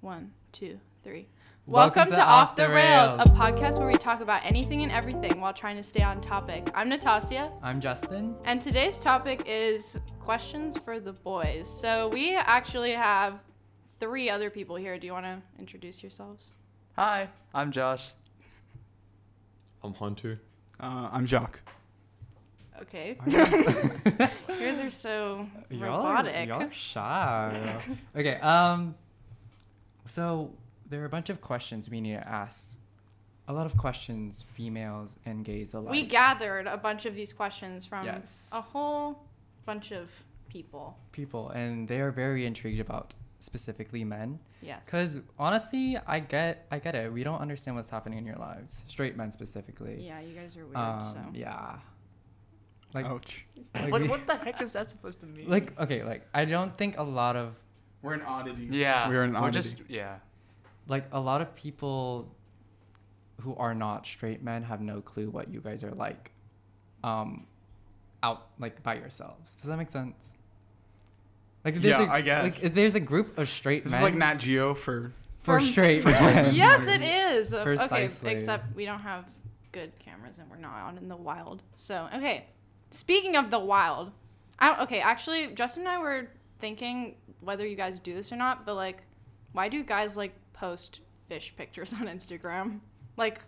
1, 2, 3. Welcome to Off the Rails, a podcast where we talk about anything and everything while trying to stay on topic. I'm Natasha. I'm Justin. And today's topic is questions for the boys. So we actually have 3 other people here. Do you want to introduce yourselves? Hi, I'm Josh. I'm Hunter. I'm Jacques. Okay. You guys are so robotic. Y'all are shy. Okay, so there are a bunch of questions we need to ask. A lot of questions, females and gays alike. We gathered a bunch of these questions from Yes. a whole bunch of people. And they are very intrigued about specifically men. Yes. Because honestly, I get it. We don't understand what's happening in your lives. Straight men specifically. Yeah, you guys are weird, so. Yeah. Like, Ouch. like What the heck is that supposed to mean? I don't think a lot of We're an oddity. Yeah. We're an oddity. a lot of people who are not straight men have no clue what you guys are like out like by yourselves. Does that make sense? Like I guess. Like there's a group of straight This men. is like Nat Geo for straight men. Yes, it is. Precisely. Okay, except we don't have good cameras and we're not out in the wild. So, okay. Speaking of the wild, actually, Justin and I were thinking whether you guys do this or not, but like, why do guys like post fish pictures on Instagram? Like,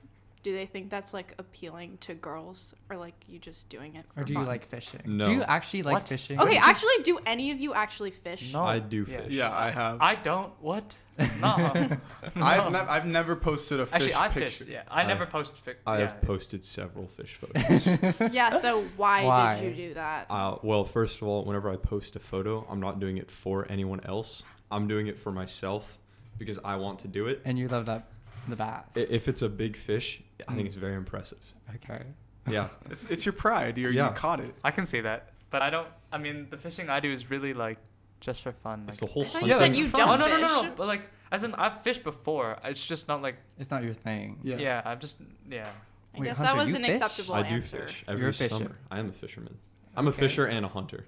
do they think that's like appealing to girls, or like you just doing it for Or do fun? you like fishing? No. Do you actually like What? fishing? Okay, actually, do any of you actually fish? No. I do fish. Yeah, I have. I don't. What? No. I've never posted a fish Actually, I picture. fished. Yeah, I never post. I have posted several fish photos. Yeah, so why Why? did you do that? Well, first of all, whenever I post a photo, I'm not doing it for anyone else. I'm doing it for myself because I want to do it. And you love that the bass. If it's a big fish, I think it's very impressive. Okay. Yeah. It's your pride. You caught it. I can see that, but I don't. I mean, the fishing I do is really like just for fun. It's Like, the whole I thought hunt. you said that's you fun. don't oh fish. no! But like, as in, I've fished before. It's just not like. It's not your thing. Yeah. I'm just. Yeah. I Wait, guess Hunter, that was you an fish? acceptable I do answer. fish You're every a fisher. summer. I am a fisherman. I'm a Okay. fisher and a hunter.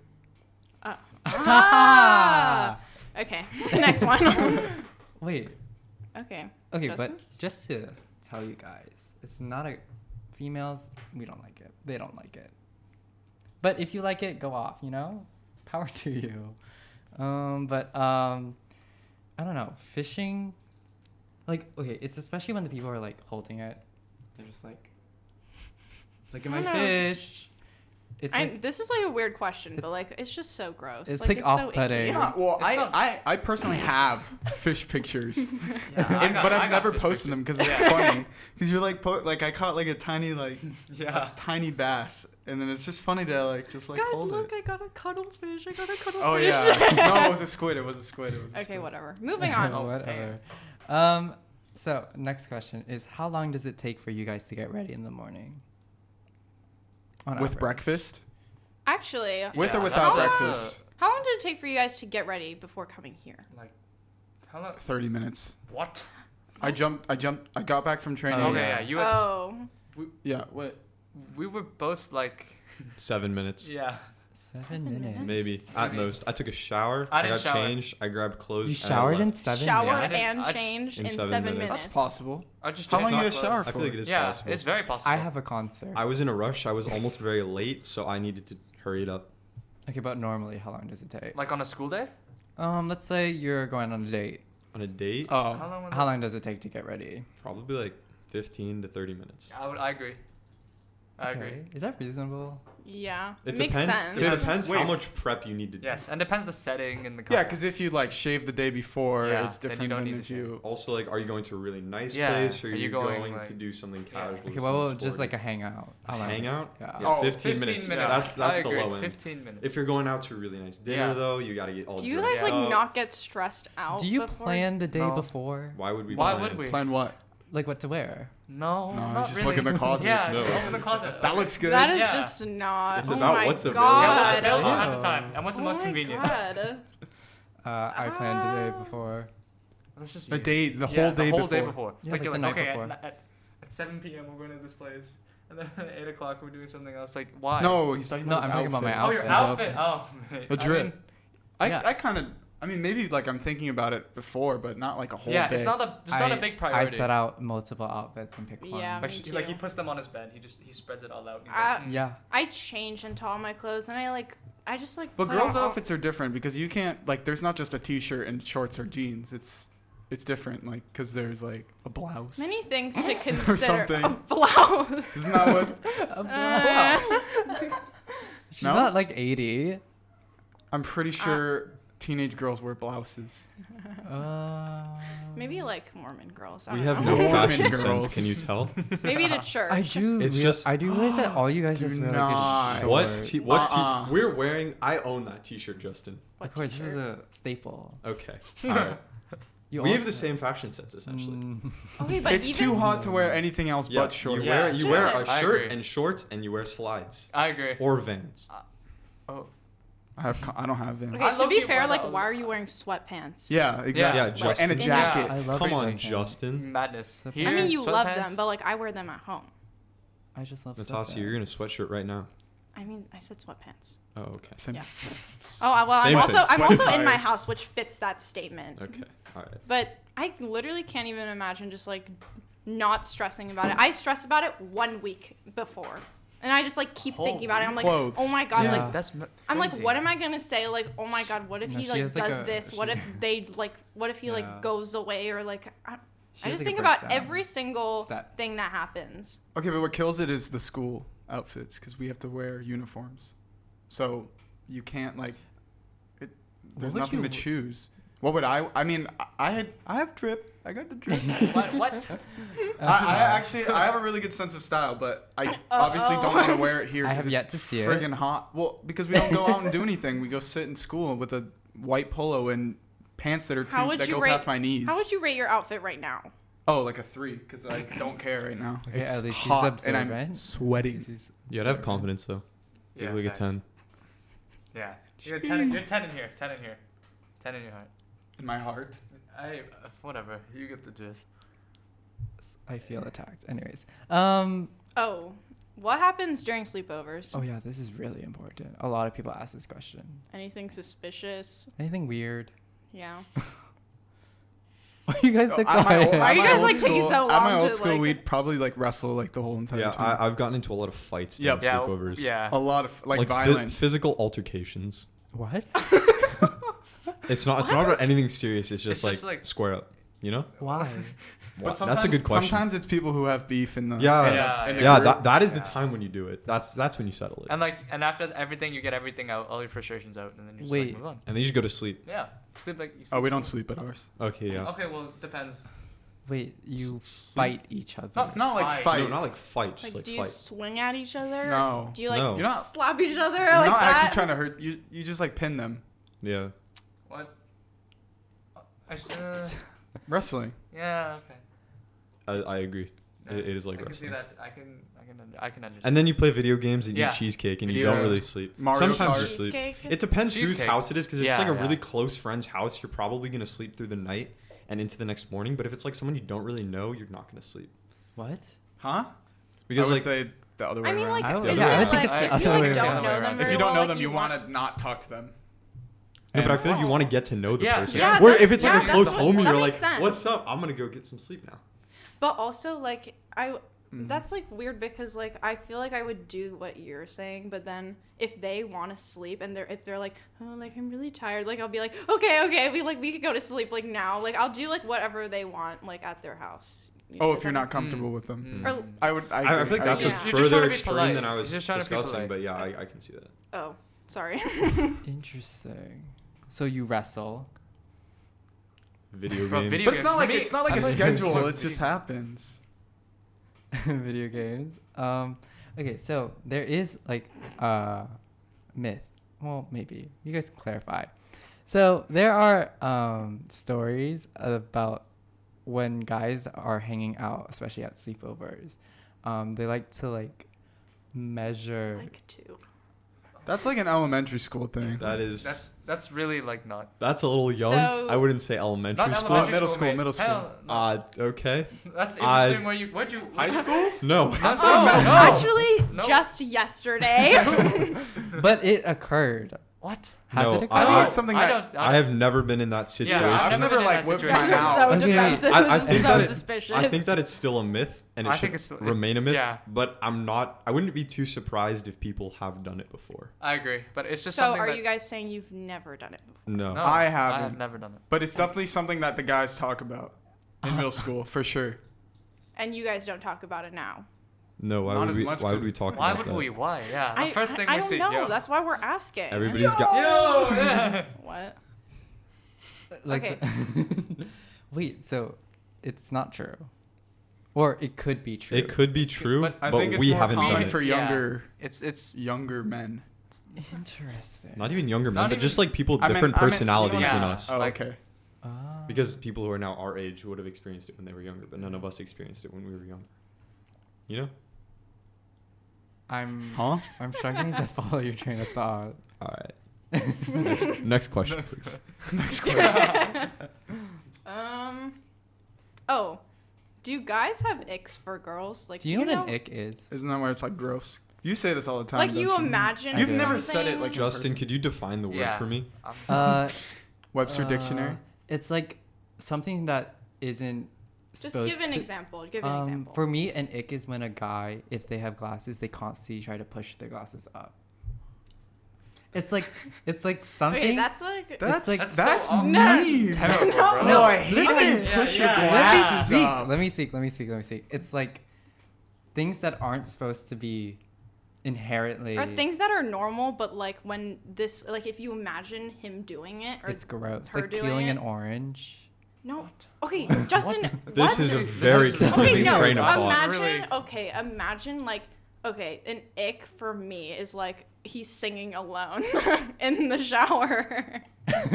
Ah! Okay, next one. Wait. Okay. Okay, Justin? but just to tell you guys, it's not a females. We don't like it. They don't like it. But if you like it, go off. You know, power to you. I don't know. Fishing, like, okay, it's especially when the people are like holding it. They're just like, look at I my don't know. fish. It's like, This is like a weird question, but It's- like it's just so gross. it's, like like, it's so off-putting. icky. It's not, well, It's not- I personally have fish pictures, I got but I've never fish posted them pictures. because it's funny. Because you're like, I caught like a tiny Yeah. a tiny bass, and then it's just funny to like just like Guys, hold look! it. I got a cuttlefish. I got a cuttlefish. Oh yeah, no, it was a squid. It was a squid. Okay, whatever. Moving on. whatever. So next question is, how long does it take for you guys to get ready in the morning? On With average? breakfast, Actually, with or Yeah, without that's- breakfast, how long did it take for you guys to get ready before coming here? Like, how long? 30 minutes. What? I got back from training. Oh, Okay, yeah. yeah. You. Had, Oh, Yeah. What? we were both like. 7 minutes. Yeah. 7 minutes. Maybe at most. I took a shower. I I didn't got shower. changed. I grabbed clothes. You and I showered in left. 7 showered minutes? and I- changed in in 7 7 minutes. minutes. That's possible. I just. How it's long not you guys close. shower I feel like it is Yeah, possible. it's very possible. I have a concert. I was in a rush. I was almost very late, so I needed to hurry it up. Okay, but normally, how long does it take? Like on a school day. Let's say you're going on a date. On a date, Oh. How long? Was How long does it take to get ready? probably like 15 to 30 minutes. I agree. I agree. Is that reasonable? Yeah, It makes depends. sense. It Yes. depends how Wait. much prep you need to do. Yes, and depends the setting and the. Yeah, context. because if you like shave the day before, Yeah, it's then you different don't than need if to you. Also, like, are you going to a really nice Yeah, place, or are are you you going, going like- to do something Yeah. casual? Okay, something well, just sporty? like a hangout. A hangout? Yeah. Yeah, Oh, 15 minutes. That's I the agree. low end. 15 minutes. If you're going out to a really nice dinner, Yeah. though, you gotta get all Do you dressed guys like up. not get stressed out? Do you before? plan the day No. before? Why would we? Why plan? would we? Plan what? Like what to wear? No, No, not just really. look in the closet. Yeah, No. just open the closet. That looks good. That is Yeah. just not. It's oh about my what's God. available. Yeah, what's available Yeah. at the time, and what's the Oh most my convenient. God. I planned the day Ah. before. That's just The you. day, the Yeah, whole day the whole before. day before. Yeah, like like you're the like, night okay, before. at 7 p.m. we're going to this place, and then at 8 o'clock we're doing something else. Like, why? No, he's talking No, about I'm his talking about my Oh, outfit. your outfit. outfit. Oh, mate. The drip. Yeah. I kind of I mean, maybe like I'm thinking about it before, but not like a whole Yeah, day. it's not a big priority. I set out multiple outfits and pick one. Yeah. Like, Me like too. he puts them on his bed. He spreads it all out. And he's like, Yeah. I change into all my clothes and I just like. But put girls' on all- outfits are different because you can't like. There's not just a t-shirt and shorts or jeans. It's different, like because there's like a blouse. Many things to consider. something. A blouse. Isn't that what? A blouse. She's No? not like 80. I'm pretty sure teenage girls wear blouses. Maybe like Mormon girls. I We don't have know. no Mormon fashion girls. sense. Can you tell? Maybe to church. I do. It's just- I do realize that all you guys Do just wear not. like a What? short. We're wearing. I own that T-shirt, Justin. What Of course, this t-shirt? is a staple. Okay. All right. You We have also- the same fashion sense essentially. Okay, but It's even too hot to wear anything else Yeah, but shorts. you wear you wear a Justin. I shirt agree. and shorts, and you wear slides I agree. or Vans. Oh. I don't have them. Okay, I to be low-key fair, wear like, that why all are the you time. wearing sweatpants? Yeah, exactly. Yeah, and Justin. a jacket. Yeah. I love Come on, sweatpants. Justin. Madness. I I Here, mean, you love sweatpants. them, but like, I wear them at home. I just love Natasha, you're in a sweatshirt right now. I mean, I said sweatpants. Oh, okay. Same. Yeah. Oh, well, Same thing. I'm also Sweaty in my tired. house, which fits that statement. Okay. All right. But I literally can't even imagine just like not stressing about it. I stress about it 1 week before. And I just like keep thinking about it. I'm like, Clothes. oh my God, Yeah. like That's I'm like, crazy. what am I gonna say? Like, oh my God, what if No, he she like has, like, does a- this? What she- if they like? What if he Yeah. like goes away or like? I She I has, just like, a think about breakdown. every single Step. thing that happens. Okay, but what kills it is the school outfits because we have to wear uniforms, so you can't like. There's would nothing you- to choose. What would I mean, I have drip. I got the drip. What? I have a really good sense of style, but I obviously don't want to wear it here. I 'cause have it's yet to see it. Friggin' hot. Well, because we don't go out and do anything. We go sit in school with a white polo and pants that are How would that you go rate? past my knees. How would you rate your outfit right now? Oh, like a 3, because I don't care right now. Okay, It's at least he's hot and I'm observant. sweating. You gotta have confidence though. Yeah, Give like a facts. 10. Yeah. You're 10. You're 10 in here. 10 in here. 10 in your heart. In my heart. Whatever. You get the gist. I feel attacked. Anyways, Oh, what happens during sleepovers? oh yeah, this is really important. A lot of people ask this question. Anything suspicious? Anything weird? Yeah. Why are you guys so At my quiet? old- Are at you my guys, old like, taking school- so At my long old to, school, like- we'd probably like wrestle like the whole entire Yeah, time. I've gotten into a lot of fights during Yeah. sleepovers. Yeah. A lot of like Like violent. physical altercations. What? It's not about anything serious. It's just, It's just, like like- square up. You know? Why? Wow, that's a good question. Sometimes it's people who have beef in the Yeah. Yeah, in the Yeah, group. that is the Yeah. time when you do it. That's when you settle it. And after everything, you get everything out, all your frustrations out, and then you just Wait. like, move on. And then you just go to sleep. Yeah. Sleep like you Oh, we don't sleep at ours. Okay, yeah. Okay, well, it depends. Wait, you Sleep? fight each other? Not like Fight. fight. No, not like fight, just Like, like do you fight. swing at each other? No. Do you like No. You're not. slap each other You're like not that? actually trying to hurt. You just like pin them. Yeah. What? Wrestling. Yeah, okay. I agree. It is like I can see wrestling. that. I can understand. And then you play video games and Yeah. eat cheesecake and you Video don't really games. sleep. Mario Sometimes Kart. you sleep. Cheesecake? It depends whose Cheesecake. house it is, because if it's Yeah, like a yeah. really close friend's house, you're probably gonna sleep through the night and into the next morning. But if it's like someone you don't really know, you're not gonna sleep What? Huh? because I would like say the other way I mean, around. like, I would- isn't yeah, I it think like it's the if you other like way don't around. know them if very you don't well, know like, them, you want to not talk to them. no, but I And- feel like you want to get to know the Yeah, person. yeah, Or that's- if it's like yeah, a close that's- homie, that you're like, makes sense. "What's up? I'm gonna go get some sleep now." But also, like, Mm. that's like weird because like I feel like I would do what you're saying, but then if they want to sleep and if they're like, oh, like I'm really tired, like I'll be like, okay, we could go to sleep like now, like I'll do like whatever they want like at their house. Oh, Does if you're that not comfortable with them. Or- I would. I agree. feel like that's agree. a Yeah. You're just trying further to be extreme polite. than I was You're just trying to be discussing, polite. but yeah, I can see that. Oh, sorry. Interesting. So you wrestle. Video Bro, games. video But it's not games. like For me, it's not like I'm a like- schedule. It just happens. Video games. Okay, so there is like myth. Well, maybe you guys can clarify. So there are stories about when guys are hanging out, especially at sleepovers. They like to like measure. Like to. That's like an elementary school thing. That is That's really like not. that's a little young. So- I wouldn't say elementary Not school. elementary middle school, mate. middle school. Hell, no. Okay. That's I- interesting. Where'd you? High school? No. Not Oh, no. actually, No. just yesterday. But it occurred. What? Has No, it occurred? I think I- it's something I that don't. I have never been in that situation. Yeah, I've never been in like that whipped You situation. guys mine are out. so Okay. defensive. I This think is so that suspicious. I think that it's still a myth and it I should think it's- remain a myth. yeah. But I wouldn't be too surprised if people have done it before. I agree, but it's just So something are that, you guys saying you've never done it before? No. No, I I have haven't. never done it. But it's definitely something that the guys talk about in middle school for sure. And you guys don't talk about it now. No, why Not would as we? much Why would 'cause- we talk Why about would that? we? Why? Yeah. The first thing I we don't see. know. Yo. That's why we're asking. Everybody's got. Yo. Yeah. What? Like Okay. Wait, so it's not true, or it could be true. It could be true, But I but think it's we more haven't common done it. for Yeah. younger It's younger men. Interesting. Not even younger men, Not but even- just like people with I meant- different I meant, personalities yeah. than us. Oh, Like- okay. Ah. Because people who are now our age would have experienced it when they were younger, but none of us experienced it when we were younger. You know? I'm Huh? I'm struggling to follow your train of thought. All right. Next question, please. Next question. Oh, do guys have icks for girls? Like, Do you know what an ick is? Isn't that where it's like gross? You say this all the time. Like, you don't imagine I You've do. never said it something- like Justin, person. could you define the word Yeah. for me? Webster Dictionary. It's like something that isn't. Just supposed give an to- example. Give an example. For me, an ick is when a guy, if they have glasses, they constantly try to push their glasses up. It's like something. Okay, that's like. That's like- that's, That's so mean. terrible, No, bro. No, I hate Listen. when you Yeah, push yeah. your Let me glasses up. Let me speak. It's like things that aren't supposed to be inherently. or things that are normal, but like when this, like if you imagine him doing it, or It's gross. her Like doing peeling it. an orange. No. Okay, Justin. This what? is a This very is- Okay, confusing no. train of thought. Imagine. Really? Okay, imagine like. Okay, an ick for me is like he's singing alone in the shower.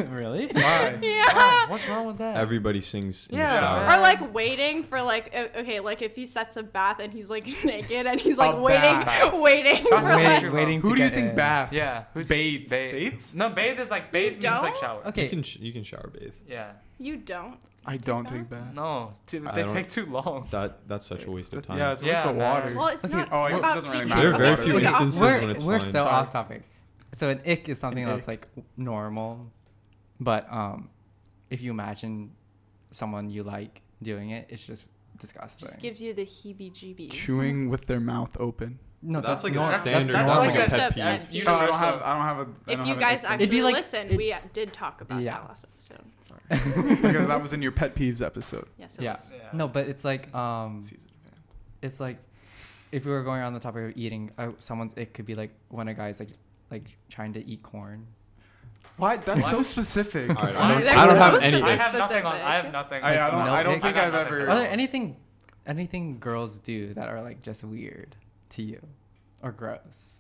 Really? Why? Yeah. Why? What's wrong with that? Everybody sings in Yeah. the shower. Or like waiting for like okay, like if he sets a bath and he's like naked and he's like A waiting bath. waiting Stop for waiting. like Waiting to Who do you get think in. baths? Yeah. Bathes. Bathe. No, bathe is like bathe means like don't? shower. Okay. You can shower bathe. Yeah. you don't. I don't take baths. No, dude, I they don't- take too long. That's such a waste of time. Yeah, it's a waste Yeah, of man. water. Well, it's Okay, not oh, I guess it about doesn't really taking. matter. There are very okay, few okay, instances we're when it's we're fine. so Sorry. off topic. So an ick is something An that's ick. like normal, but if you imagine someone you like doing it, it's just disgusting. Just gives you the heebie-jeebies. Chewing with their mouth open. No, That's like a nor- standard- That's, that's like like a a pet pet peeve. peeve. Oh, I don't Universal. have. I don't have a. I If don't you have guys an actually be like- listened, it- we did talk about Yeah. that last episode. because that was in your pet peeves episode. Yes, it Yeah. was. Yeah. No, but it's like Season fan. it's like if we were going on the topic of eating, someone's ick could be like when a guy's like trying to eat corn. What? That's What? so specific. All right, Why? I They're don't have supposed any to be I icks. have nothing on. specific. I have nothing. I don't. No I don't icks? think I got I've nothing ever. for Are there anything girls do that are like just weird to you or gross?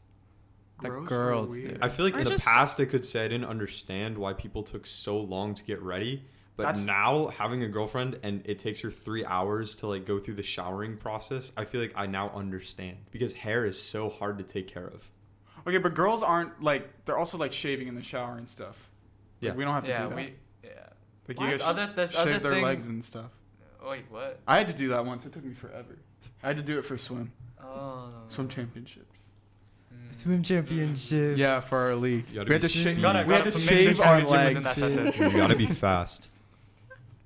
That Gross or girls weird? do. I feel like Or in the just- past I could say I didn't understand why people took so long to get ready. But That's- now having a girlfriend and it takes her 3 hours to like go through the showering process, I feel like I now understand because hair is so hard to take care of. Okay, but girls aren't like. They're also like shaving in the shower and stuff. Like, Yeah. we don't have to Yeah, do that. we. Yeah. Like What? you guys There's shave other their thing- legs and stuff. Wait, what? I had to do that once. It took me forever. I had to do it for swim Oh. championships. Swim championship. Yeah, for our league. You gotta We had be to, speedy. we Gotta- had gotta to make sure shave our Jimmy was in legs. that sentence. You gotta be fast.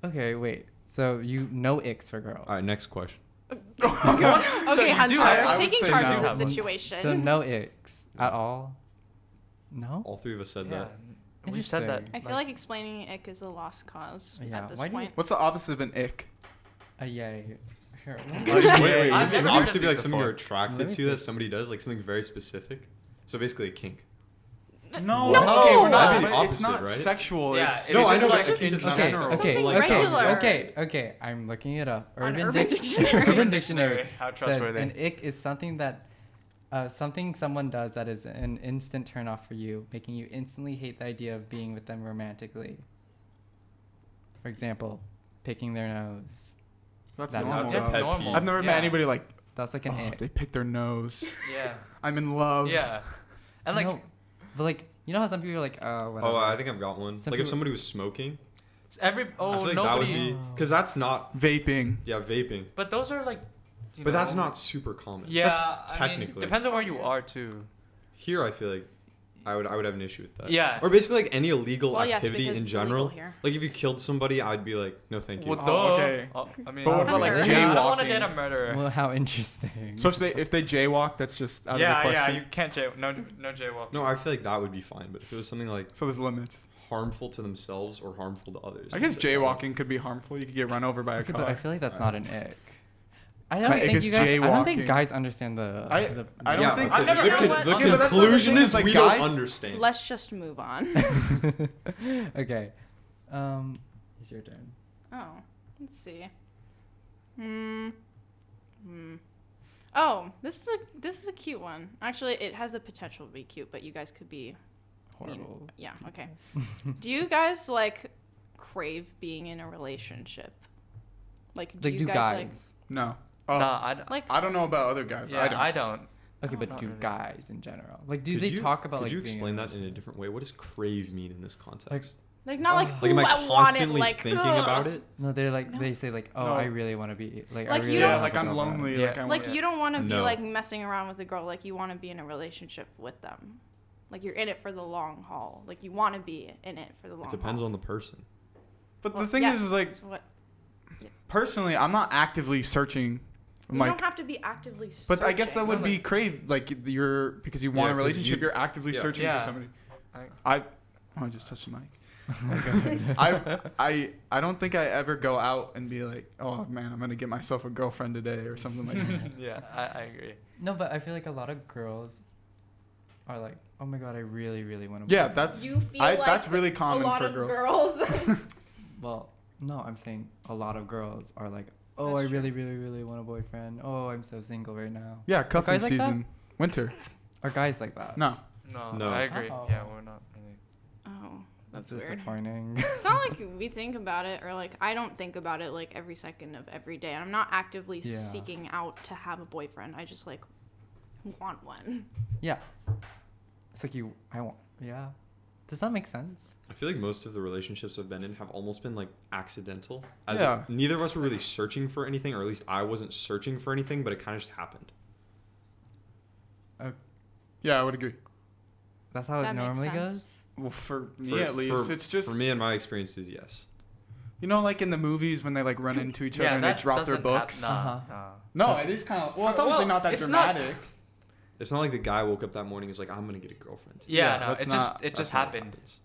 Okay, wait. So you know icks for girls. All right, next question. Okay, So you Hunter, do have- I would taking say charge no. of the One- situation. So no icks at all. No. All three of us said Yeah. that. We said that. Interesting. I feel like explaining ick is a lost cause Yeah, at this why do you- point. What's the opposite of an ick? Yay. Here. Wait. I've never heard Obviously, of be like these something you're before. attracted Let me to see. that somebody does, like something very specific. So basically, a kink. No. No! Okay, we're not. That'd be the but it's opposite, not right? sexual. Yeah, it's, it No, is I just know, like but it's in just not Okay, general. okay, Something okay, regular. okay. I'm looking it up. On Urban Urban Dictionary. Urban Dictionary How says trustworthy. an ick is something that, something someone does that is an instant turn off for you, making you instantly hate the idea of being with them romantically. For example, picking their nose. That's That is normal. That's a though. pet normal. peeve. I've never met Yeah. anybody like, That's like an oh, ick. they pick their nose. Yeah. I'm in love. Yeah. And like, No, but like, you know how some people are like, whatever. Oh, I think I've got one. Some Like if people- somebody was smoking, I I feel oh like that would nobody. be because that's not Vaping. vaping, But those are like. you but that's know, not super common. Yeah. That's I mean, technically. depends on where you are too. Here, I feel like I would have an issue with that. Yeah. Or basically like any illegal Well, yes, activity because in it's illegal general. here. Like if you killed somebody, I'd be like, no, thank you. Well, Oh, okay. I mean, But what about, like, I don't want to jaywalking? date a murderer. Well, how interesting. So if they jaywalk, that's just out of the yeah, question. you can't no jaywalking. No, I feel like that would be fine. But if it was something like So there's limits. harmful to themselves or harmful to others, I guess I'd be like, jaywalking could be harmful. You could get run over by a Okay, car. but I feel like that's not an ick. I My don't ick think is you guys. I don't think jaywalking. guys understand the. I don't think- I've never the, heard con- what- the Okay, but that's conclusion the thing is is, like, we guys- don't understand. Let's just move on. Okay. It's your turn. Oh, let's see. Oh, this is a cute one. Actually, it has the potential to be cute, but you guys could be Horrible. mean. Yeah. Okay. Do you guys like crave being in a relationship? Like, do Like, you do guys, guys? No. Oh, Nah, I don't. like I don't know about other guys. Yeah, I don't. Okay, Oh, but not do really. guys in general? Like, do Could they you- talk about Could like? you being explain that in a different way? What does crave mean in this context? not like Like, Like, am ooh, I I want it, constantly like thinking ugh. about it? No, they're like No. they say like, oh, No. I really want to be like. Like, I you really don't- Yeah, wanna like have a I'm girlfriend. lonely. Yeah. Like I Like want. you don't want to be No. like messing around with a girl. Like you want to be in a relationship with them. Like you're in it for the long haul. Like you want to be in it for the long It haul. depends on the person. But Well, the thing yes, is like it's what personally, I'm not actively searching. you Like, don't have to be actively. but I guess that searching. would be Like- crave. Like you're because you want Yeah, a 'cause relationship, you- you're actively yeah. searching Yeah. for somebody. I- I just touched the mic. I don't think I ever go out and be like, oh man, I'm gonna get myself a girlfriend today or something like that. yeah, I agree. No, but I feel like a lot of girls are like, oh my god, I really, really want to. Yeah, that's You feel like that's really common a lot for of girls. Well, no, I'm saying a lot of girls are like, oh, That's I true. really, really, really want a boyfriend. Oh, I'm so single right now. Yeah, cuffing guys like that? season, winter. Are guys like that? No, No. I agree. Oh. Yeah, we're not really. Oh, that's That's weird. disappointing. It's not like we think about it, or like I don't think about it like every second of every day. I'm not actively Yeah. seeking out to have a boyfriend. I just like want one. Yeah. It's like I want. Yeah. Does that make sense? I feel like most of the relationships I've been in have almost been like accidental. As Yeah. neither of us were really searching for anything, or at least I wasn't searching for anything, but it kind of just happened. yeah, I would agree. That's how That it makes normally sense. goes. Well, for me For- at least, for- it's just For me and my experiences, yes. you know, like in the movies when they like run into each other and they that drop their doesn't books. Nah, Uh-huh. nah. No, it is kind of. Well, it's Well, obviously not that it's not- dramatic. It's not like the guy woke up that morning and is like, I'm gonna get a girlfriend. Yeah, Yeah, no, that's it not- just That's not what happened. happens.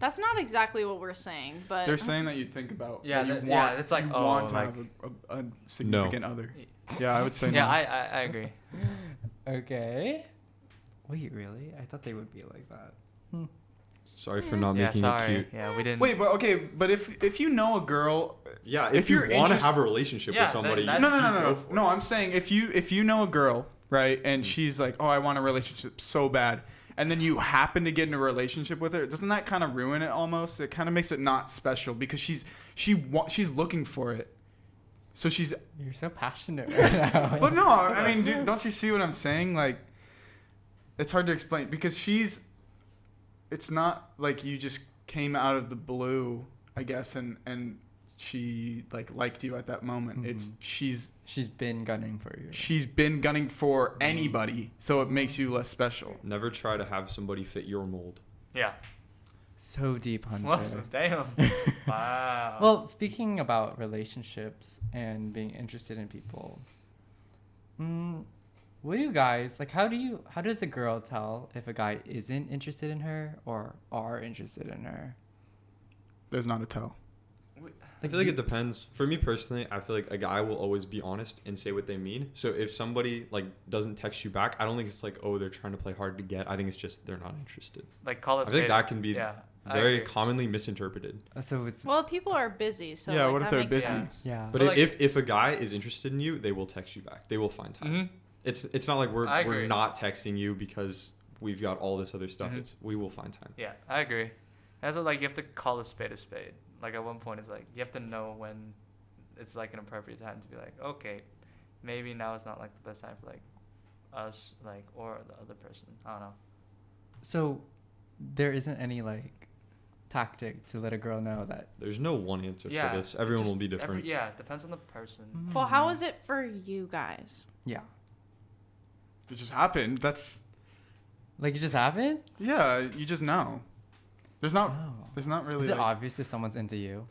That's not exactly what we're saying, but They're saying that you think about. Yeah, that you that- want, yeah, it's like, you oh, want to like- have a significant other. Yeah, I would say. Yeah, no. I agree. Okay. Wait, really? I thought they would be like that. Sorry for not Yeah, making sorry. it cute. Yeah, we didn't. Wait, but okay, but if you know a girl, Yeah, If if you you're want to interest- have a relationship Yeah, with somebody, then no, that's- no, no, no, go no, for no. it. I'm saying if you know a girl, right, and she's like, oh, I want a relationship so bad, and then you happen to get in a relationship with her, doesn't that kind of ruin it almost? It kind of makes it not special because she's looking for it, so she's. You're so passionate right now. But no, I mean, dude, don't you see what I'm saying? Like, it's hard to explain because it's not like you just came out of the blue, I guess, and she liked you at that moment. It's Mhm. She's been gunning for you. she's been gunning for anybody, so it makes you less special. Never try to have somebody fit your mold. Yeah. So deep, Hunter. Well, damn. Wow. Well, speaking about relationships and being interested in people, what do you guys like? How does a girl tell if a guy isn't interested in her or are interested in her? There's not a tell. I feel like it depends. For me personally, I feel like a guy will always be honest and say what they mean. So if somebody like doesn't text you back, I don't think it's like, oh, they're trying to play hard to get. I think it's just they're not interested. Like call I us. feel like that can be yeah, I very agree. commonly misinterpreted. So it's well, people are busy, so Yeah, like, what if that they're makes busy? sense. yeah. But But, like- if a guy is interested in you, they will text you back. They will find time. Mhm. It's not like I we're agree. not texting you because we've got all this other stuff. Mhm. It's we will find time. Yeah, I agree. That's what, like you have to call a spade a spade. Like at one point, it's like you have to know when it's like an appropriate time to be like, okay, maybe now is not like the best time for like us, like or the other person. I don't know. So there isn't any like tactic to let a girl know that. There's no one answer Yeah, for this. Everyone will just be different. yeah, it depends on the person. Well, how is it for you guys? Yeah. It just happened. That's Like, it just happened? Yeah, you just know. There's not really. Is it like- obvious if someone's into you?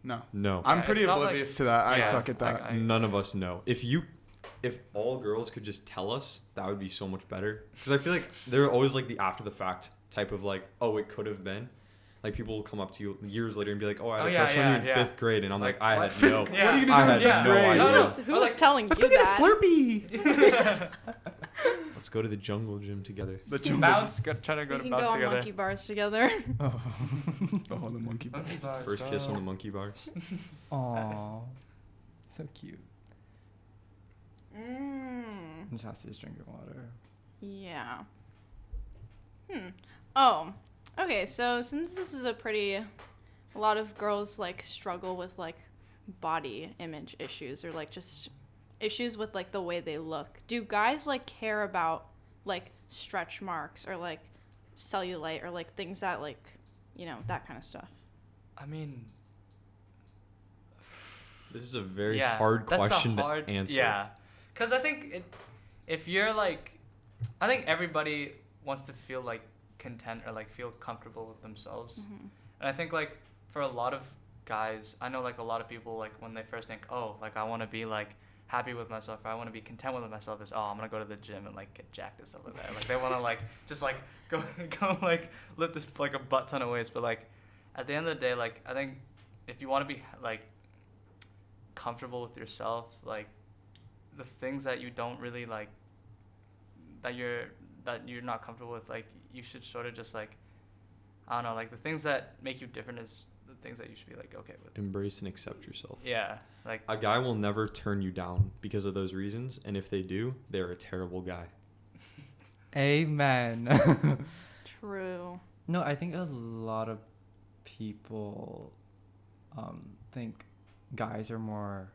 No. No. I'm Yeah, pretty it's not like- oblivious to that. I Yeah, suck at that. like, None of us know. If all girls could just tell us, that would be so much better. Because I feel like they're always like the after the fact type of like, oh, it could have been. Like people will come up to you years later and be like, oh, I had a crush on you in 5th grade, and I'm like, I had no. Yeah. What are you gonna I do had in Yeah. no fifth grade? idea. Who was telling Let's you go get a that? Slurpee. Let's go to the jungle gym together. The You bounce. Trying to go We to can bounce go on together. monkey bars together. Oh. Oh, the monkey. Monkey bars, First kiss on go. the monkey bars. Aw. So cute. Mm. And Chastity's drinking water. Yeah. Oh. Okay, so since this is a lot of girls like struggle with like body image issues or like just issues with like the way they look. Do guys like care about like stretch marks or like cellulite or like things that like, you know, that kind of stuff? I mean, This is a very yeah, hard that's a question hard- to answer. Yeah, because I think if you're like, I think everybody wants to feel like content or like feel comfortable with themselves, Mm-hmm. and I think like for a lot of guys, I know like a lot of people like when they first think, oh, like I want to be like happy with myself or I want to be content with myself is, oh, I'm gonna go to the gym and like get jacked and stuff like that. Like they want to like just like go like lift this like a butt ton of weights, but like at the end of the day, like I think if you want to be like comfortable with yourself, like the things that you don't really like that you're not comfortable with, like you should sort of just like, I don't know, like the things that make you different is the things that you should be like okay with. Embrace and accept yourself. Yeah, like A guy will never turn you down because of those reasons, and if they do, they're a terrible guy. Amen. True. No, I think a lot of people think guys are more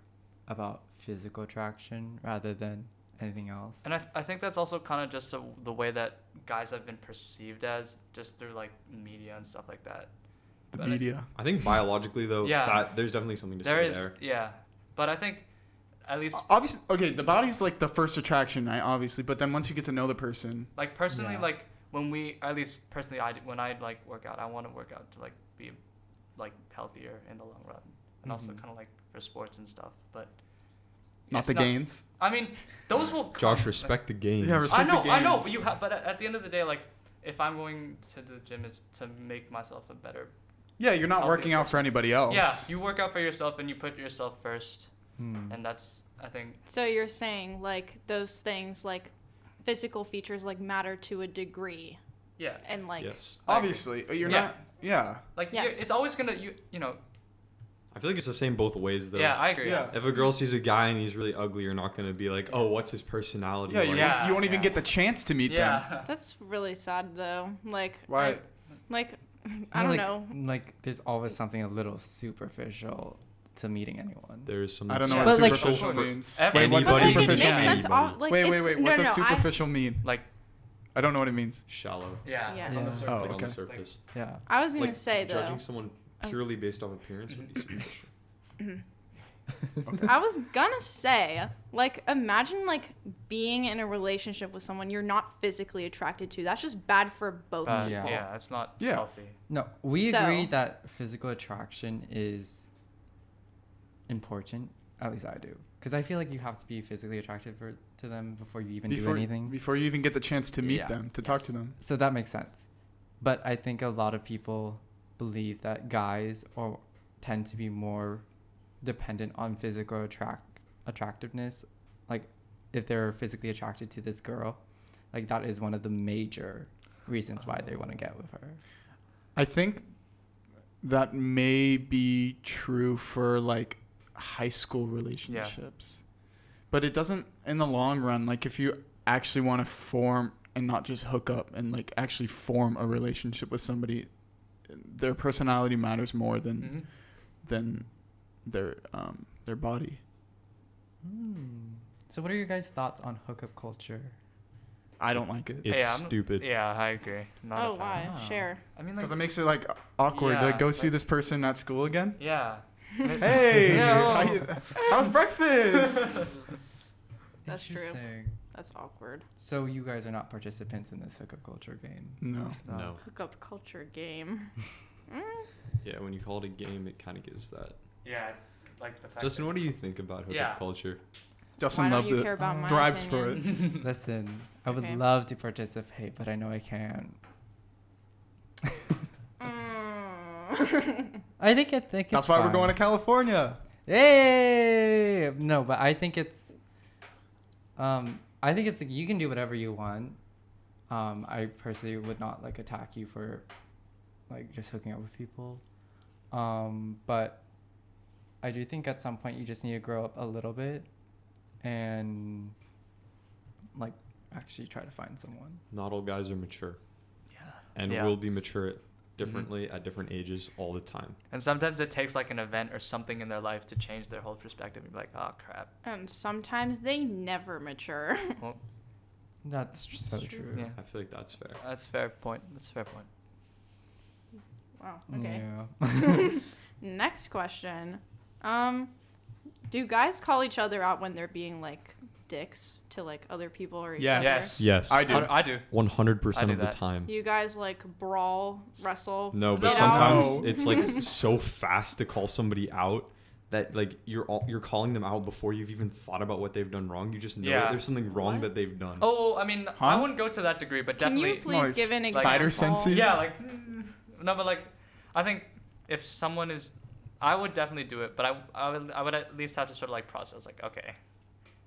about physical attraction rather than anything else. and I think that's also kind of just the way that guys have been perceived as just through like media and stuff like that. The But media. I think biologically though, Yeah. that there's definitely something to There say is, there. yeah, but I think at least Obviously, okay, the body's like the first attraction, right? Obviously, but then once you get to know the person, like personally, Yeah. like when we, at least personally, when I like work out, I want to work out to like be like healthier in the long run, and also Mhm. kind of like for sports and stuff. But not it's the gains. I mean, those will. Josh, come, respect the gains. Yeah, Like, respect the I know, gains. but you have. But at the end of the day, like if I'm going to the gym, it's to make myself a better. Yeah, you're not Healthy working out for person. anybody else. Yeah, you work out for yourself and you put yourself first, Hmm. and that's I think. So you're saying like those things like physical features like matter to a degree Yeah. and like Yes. Obviously, you're Yeah. not. Yeah. Like Yes. it's always gonna you know. I feel like it's the same both ways though. Yeah, I agree. Yeah. If a girl sees a guy and he's really ugly, you're not gonna be like, oh, what's his personality Yeah, like? you, Yeah, you won't even yeah. get the chance to meet them. Yeah. that's really sad though. Like Why? I don't like, know. Like, there's always something a little superficial to meeting anyone. There is something I don't know Yeah. what But, like- superficial for means. Everyone- But anybody like it for makes superficial sense. anybody. Like Wait, it's, wait. no, What no, does no, superficial mean? Like I don't know what it means. shallow. yeah. Yeah. On the Yeah. surface. Oh, Like on okay. the surface. Yeah. I was gonna Like say though. judging someone purely based off appearance would be superficial. I was gonna say, like, imagine like being in a relationship with someone you're not physically attracted to. That's just bad for both But, people. yeah, it's not Yeah. healthy. No, we So- agree that physical attraction is important. At least I do, because I feel like you have to be physically attracted to them before you even do anything. Before you even get the chance to meet Yeah. them, to talk to Yes. them. So that makes sense. But I think a lot of people believe that guys tend to be more dependent on physical attractiveness. Like, if they're physically attracted to this girl, like that is one of the major reasons why they want to get with her. I think that may be true for like high school relationships. But it doesn't in the long run. Like if you actually want to form and not just hook up and like actually form a relationship with somebody, their personality matters more Mm-hmm. than their body. So what are your guys' thoughts on hookup culture? I don't like it. It's Yeah, stupid. Yeah, I agree. Not Oh, a fan. why? Wow. Share. I mean, Because like, it makes it like awkward Yeah, to go see like- this person at school again. yeah. Hey, Yeah. how's breakfast? That's true. Interesting. That's awkward. So you guys are not participants in this hookup culture game. No. No. Hookup culture game. Yeah, when you call it a game, it kind of gives that. Yeah, it's like the fact. Justin, what do you think about hookup Yeah. culture? Justin Why don't loves you it. care about my Drives opinion? for it. Listen, I would Okay. love to participate, but I know I can't. I think it's That's why we're going to California. Yay! No, but I think it's like you can do whatever you want. I personally would not like attack you for like just hooking up with people. But I do think at some point you just need to grow up a little bit and like actually try to find someone. Not all guys are mature, Yeah. and Yeah. will be mature differently at different ages all the time. And sometimes it takes like an event or something in their life to change their whole perspective and be like, oh crap. And sometimes they never mature. Well, That's so True. true. yeah. I feel like that's fair. That's a fair point. That's a fair point. Wow. Okay. Yeah. Next question. Do guys call each other out when they're being like dicks to like other people or each Yes. other? Yes. Yes. I do. I do. 100% I do of the that. time. You guys like brawl, wrestle? No, but get out? sometimes No. it's like so fast to call somebody out that like you're calling them out before you've even thought about what they've done wrong. You just know Yeah. that there's something wrong What? that they've done. Oh, I mean, Huh? I wouldn't go to that degree, but Can definitely. you please No, give an it's example? spider senses. Yeah, like no, but like I think if someone is, I would definitely do it, but I would at least have to sort of like process like, okay,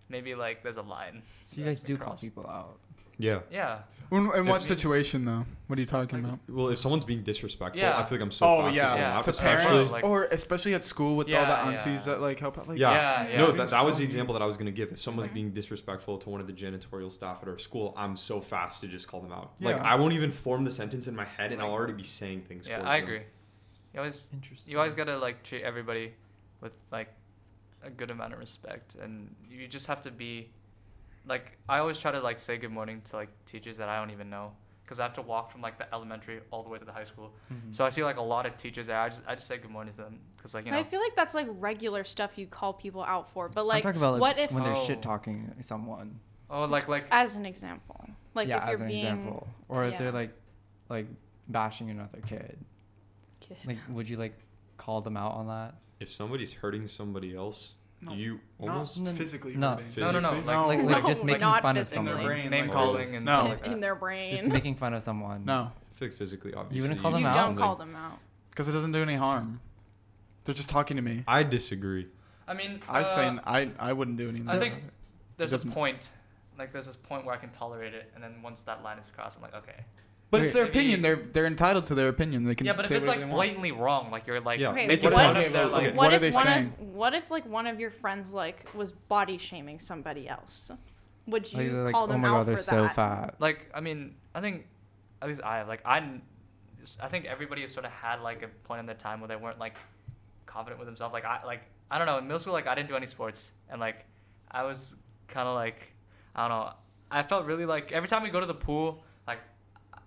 maybe like there's a line. So you guys that's do call crossed. people out. Yeah. Yeah. In what If- situation though? What are you talking Like- about? Well, if someone's being disrespectful, Yeah. I feel like I'm so Oh fast yeah, to call them Yeah. out, to especially. parents like- or especially at school with all Yeah, the aunties yeah. that like help out. Like, Yeah. Yeah, No, yeah. that was So the example that I was going to give. If someone's Okay. being disrespectful to one of the janitorial staff at our school, I'm so fast to just call them out. Like, Yeah. I won't even form the sentence in my head, and I'll already be saying things Yeah, towards I them. agree. Interesting. You always gotta like treat everybody with like a good amount of respect, and you just have to be like, I always try to like say good morning to like teachers that I don't even know, because I have to walk from like the elementary all the way to the high school. Mhm. So I see like a lot of teachers there. I just say good morning to them, because like, you know. I feel like that's like regular stuff you call people out for. But I'm like, talking about like, what if, when they're Oh. shit talking someone. Oh, like as an example, like yeah, if you're as an being example, or if they're yeah. like bashing another kid. Kid. Like, would you like call them out on that? If somebody's hurting somebody else, No, you not almost. No, physically. no. hurting. No, no, no, Physically? like- Like No, just making not fun of physically. In their someone. brain. name like- calling and No. stuff in, like that. in their brain. Just making fun of someone. No, I feel like physically, obviously. wouldn't call them you out? don't something- call them out. because it doesn't do any harm. They're just talking to me. I disagree. I mean, I say I wouldn't do anything. I think about it. there's this doesn't- point, like there's this point where I can tolerate it, and then once that line is crossed, I'm like, okay. But it's their Maybe- opinion. They're entitled to their opinion. They can. Yeah, but if say it's whatever like they want. blatantly wrong, like you're like, Yeah. Okay, It what depends. if, they're like- Okay. what What are if they one saying? of what if like one of your friends like was body shaming somebody else? Would Like, you they're like, call oh them my out god, they're for so that? fat. like I mean, I think at least I think everybody has sort of had like a point in their time where they weren't like confident with themselves. Like I don't know, in middle school, like I didn't do any sports, and like I was kind of like, I don't know, I felt really like every time we go to the pool, like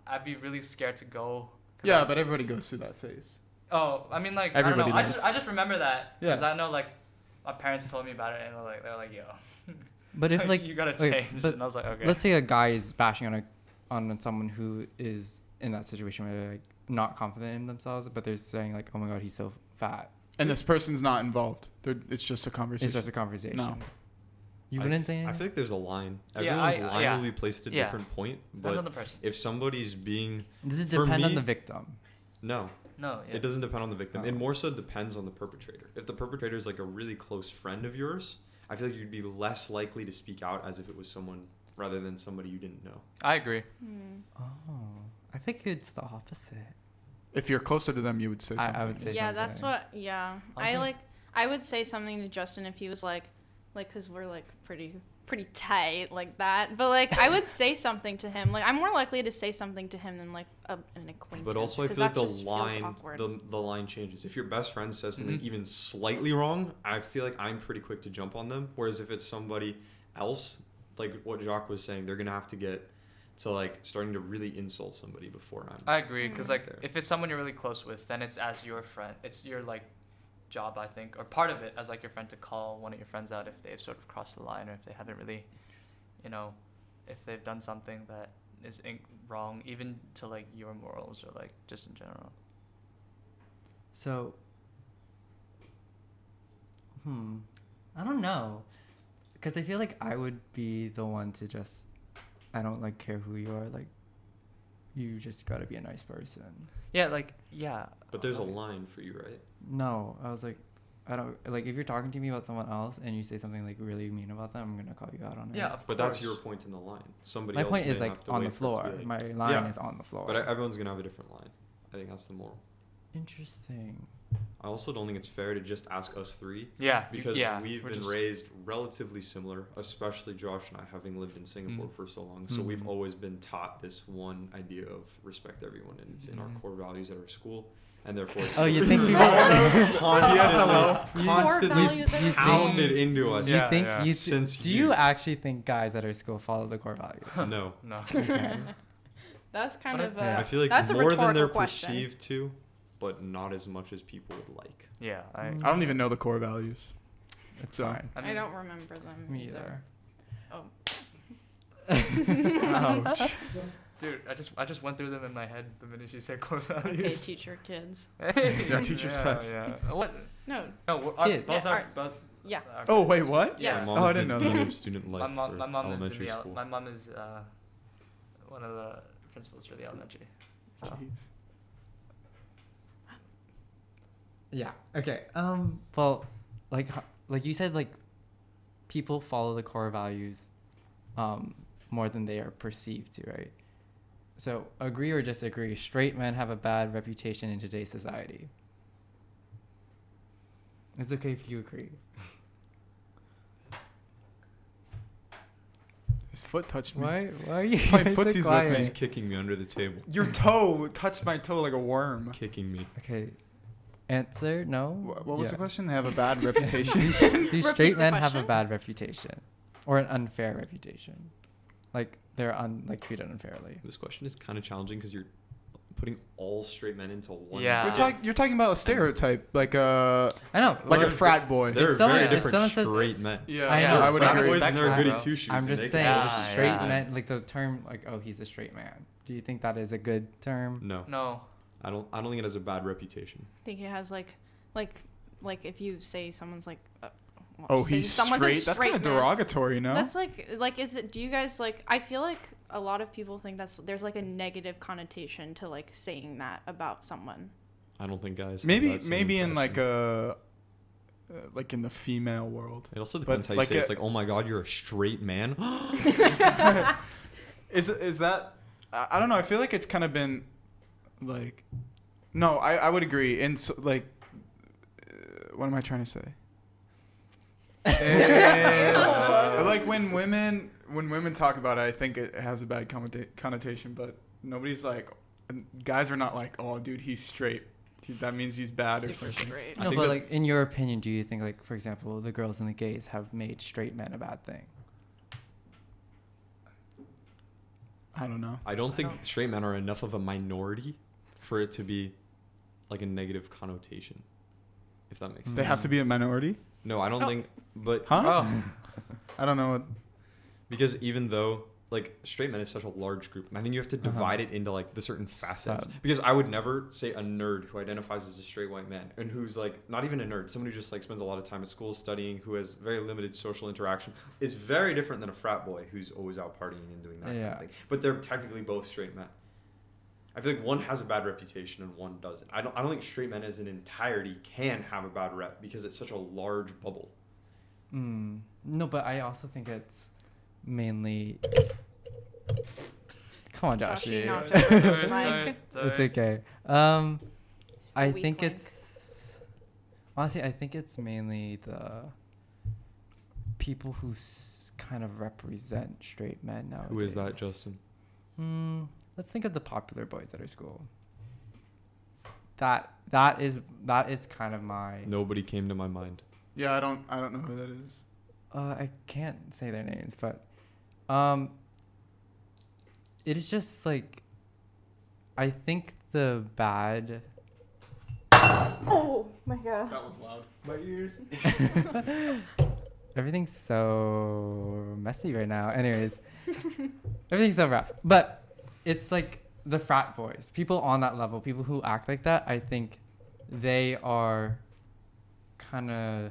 I'd be really scared to go. 'cause Yeah, I- but everybody goes through that phase. Oh, I mean, like Everybody I don't know. does. I just remember that because Yeah. I know like my parents told me about it, and they're like, yo, But if like you gotta okay, change, but and I was like, okay. let's say a guy is bashing on someone who is in that situation where they're like not confident in themselves, but they're saying like, oh my god, he's so fat. And this person's not involved. It's just a conversation. It's just a conversation. No. You I wouldn't f- say anything? I feel like there's a line. Yeah, Everyone's line yeah. will be placed at a Yeah. different point. Depends on But the person. if somebody's being Does it for depend on me- the victim? no, No, yeah. it doesn't depend on the victim. Oh. It more so depends on the perpetrator. If the perpetrator is like a really close friend of yours, I feel like you'd be less likely to speak out as if it was someone rather than somebody you didn't know. I agree. Hmm. Oh, I think it's the opposite. If you're closer to them, you would say something. I would say Yeah, that's something. what. Yeah, Honestly- I would say something to Justin if he was like, cause we're like pretty tight like that. But like, I would say something to him. Like, I'm more likely to say something to him than like an acquaintance. But also, I 'cause feel like that the just feels line, awkward. the line changes. If your best friend says something Mhm. even slightly wrong, I feel like I'm pretty quick to jump on them. Whereas if it's somebody else, like what Jacques was saying, they're gonna have to get to like starting to really insult somebody before I'm. I agree, because like There. if it's someone you're really close with, then it's as your friend. It's your like job, I think, or part of it as like your friend to call one of your friends out if they've sort of crossed the line or if they haven't really, you know, if they've done something that is wrong, even to like your morals or like just in general. So, I don't know, because I feel like I would be the one to just, I don't like care who you are, like, you just gotta be a nice person. Yeah, like yeah. But there's a line for you, right? No, I was like, I don't, like, if you're talking to me about someone else and you say something like really mean about them, I'm gonna call you out on it. Yeah, of But course. that's your point in the line. Somebody My else point may is like have to on the wait for it to floor. be My like- line Yeah. is on the floor. But everyone's gonna have a different line. I think that's the moral. Interesting. I also don't think it's fair to just ask us three Yeah, because we've we're been just- raised relatively similar, especially Josh and I, having lived in Singapore for so long. So we've Mhm. always been taught this one idea of respect everyone, and it's in our Mhm. core values at our school, and therefore it's Oh, you think people constantly values at our pounded into us. Yeah, you think yeah. you Since do you youth. actually think guys at our school follow the core values? No, No. Okay. That's kind But of I- a. I feel like that's a more than they're rhetorical question. perceived to, but not as much as people would like. Yeah, I don't even know the core values. It's So- fine. I don't remember them. Me either. Oh. Ouch. Dude, I just went through them in my head the minute she said core values. Okay, teach your kids. Hey, Yeah, teach your pets. Yeah. What? No. No, we're, Kids. both Yeah, are alright. both. Yeah. are- Oh wait, what? Yes. My Oh, mom I is didn't the know dean that. of student life My for mom is in elementary the school. my mom is one of the principals for the elementary. So. Jeez. Yeah. Okay. Well, like you said, like people follow the core values, more than they are perceived to, right? So, agree or disagree? Straight men have a bad reputation in today's society. It's okay if you agree. His foot touched me. Why? Why are you Playing guys so footsies with me. quiet? He's kicking me under the table. Your toe touched my toe like a worm. Kicking me. Okay. Answer no. What was Yeah. the question? They have a bad reputation. Do Repeat straight the men have a question? bad reputation, or an unfair reputation? Like they're treated unfairly. This question is kind of challenging because you're putting all straight men into one. Yeah. You're talking about a stereotype, like a I know. like a They're- frat boy. They're If someone- very if different someone says- straight men. Yeah, I Yeah, know. I would frat Frat agree. boys and they're Respect goody that, bro. two shoes. I'm and just they saying, can- just Yeah, straight yeah. men, like the term, like oh he's a straight man. Do you think that is a good term? No, No. I don't think it has a bad reputation. I think it has like if you say someone's like. Well, Oh, say he's someone's a straight. That's kind of man. derogatory, no? That's like is it? Do you guys like? I feel like a lot of people think there's like a negative connotation to like saying that about someone. I don't think guys. have maybe that same maybe in like impression. like in the female world. It also but depends how you like say it. It's a- like, oh my god, you're a straight man. Is that? I don't know. I feel like it's kind of been like. No, I would agree. And so, like, what am I trying to say? Like when women talk about it, I think it has a bad connotation. But nobody's like, guys are not like, oh, dude, he's straight. That means he's bad or Super something. straight. I No, think but that- like in your opinion, do you think like for example the girls and the gays have made straight men a bad thing? I don't know. I don't think straight men are enough of a minority for it to be like a negative connotation. If that makes sense. They have to be a minority, No, I don't Oh. think. But huh? Oh. I don't know. What, because even though like straight men is such a large group, and I think you have to divide it into like the certain facets. Sub. Because I would never say a nerd who identifies as a straight white man and who's like not even a nerd, someone who just like spends a lot of time at school studying, who has very limited social interaction, is very different than a frat boy who's always out partying and doing that kind Yeah. of thing. But they're technically both straight men. I feel like one has a bad reputation and one doesn't. I don't think straight men as an entirety can have a bad rep because it's such a large bubble. No, but I also think it's mainly. Come on, Joshy Joshy. knocked over his Sorry, mic. It's sorry. okay. It's the I weak think link. it's honestly, I think it's mainly the people who kind of represent straight men nowadays. Who is that, Justin? Let's think of the popular boys at our school. That is kind of my. Nobody came to my mind. yeah, I don't know who that is. I can't say their names, but it is just like I think the bad. Oh my god. That was loud. My ears. everything's so messy right now. Anyways, everything's so rough. But it's like the frat boys, people on that level, people who act like that. I think they are kind of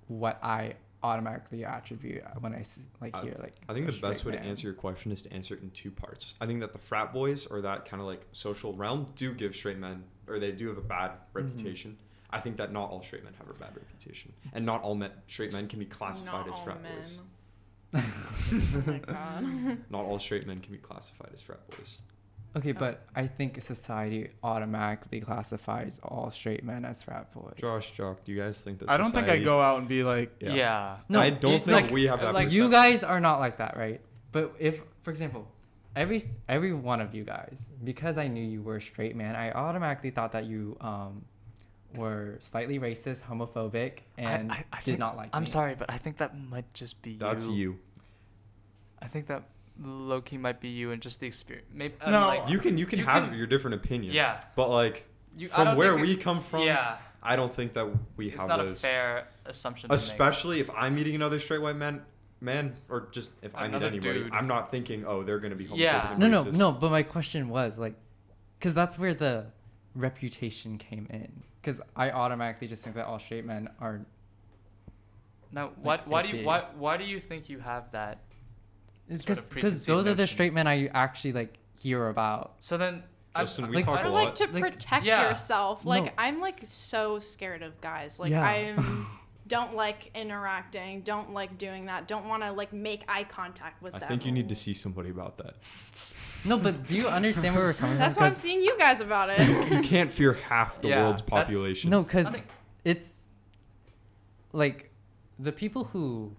what I automatically attribute when I hear like. I think a the best straight way to man. answer your question is to answer it in two parts. I think that the frat boys or that kind of like social realm do give straight men, or they do have a bad reputation. I think that not all straight men have a bad reputation, and not all straight men can be classified as frat boys. Oh my god. Not all straight men can be classified as frat boys. Okay, but I think society automatically classifies all straight men as frat boys. Josh, Jacques, do you guys think that I don't think I go out and be like, Yeah. No, I don't think like- we have that. like, You perception. guys are not like that, right? But if, for example, every one of you guys, because I knew you were a straight man, I automatically thought that you were slightly racist, homophobic, and I did think- not like I'm me. sorry, but I think that might just be That's you. I think that low-key might be you and just the experience. Maybe No, like, You can You have can- your different opinion. Yeah. But like I from don't where think we come from, Yeah. I don't think that we It's have not those. a fair assumption to make. Especially if I'm meeting another straight white man, or just if I meet Another anybody, dude. I'm not thinking, oh, they're gonna be homophobic Yeah. and No, racist. no. But my question was like, because that's where the reputation came in. Because I automatically just think that all straight men are. Now, Like, why do if you they- why do you think you have that? Sort of Because preconceived those are the notion. straight men I actually like hear about. So then, Justin, we like- talk Or a like lot. to Like- protect Yeah. yourself. Like No. I'm like so scared of guys. Like Yeah. I don't like interacting. Don't like doing that. Don't want to like make eye contact with I them. think you need to see somebody about that. No, but do you understand where we're coming That's from? why I'm 'Cause- seeing you guys about it. You can't fear half the Yeah, world's that's- population. No, because Nothing. it's like the people who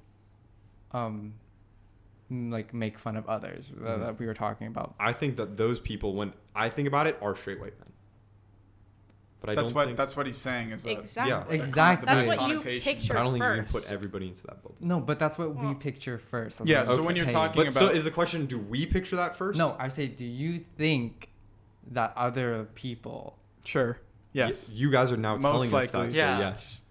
like make fun of others that we were talking about. I think that those people, when I think about it, are straight white men. But I don't think. that's what he's saying is that Exactly. Yeah. Exactly. That's the what you connotation. picture But I don't think you first. can put everybody into that bubble. No, but that's what we Well- picture first. That's Yeah, what so I'm when you're saying. talking But so about- is the question: do we picture that first? No, I say, do you think that other people? Sure. Yes. You guys are now Most telling us likely. that. Yeah. So yes,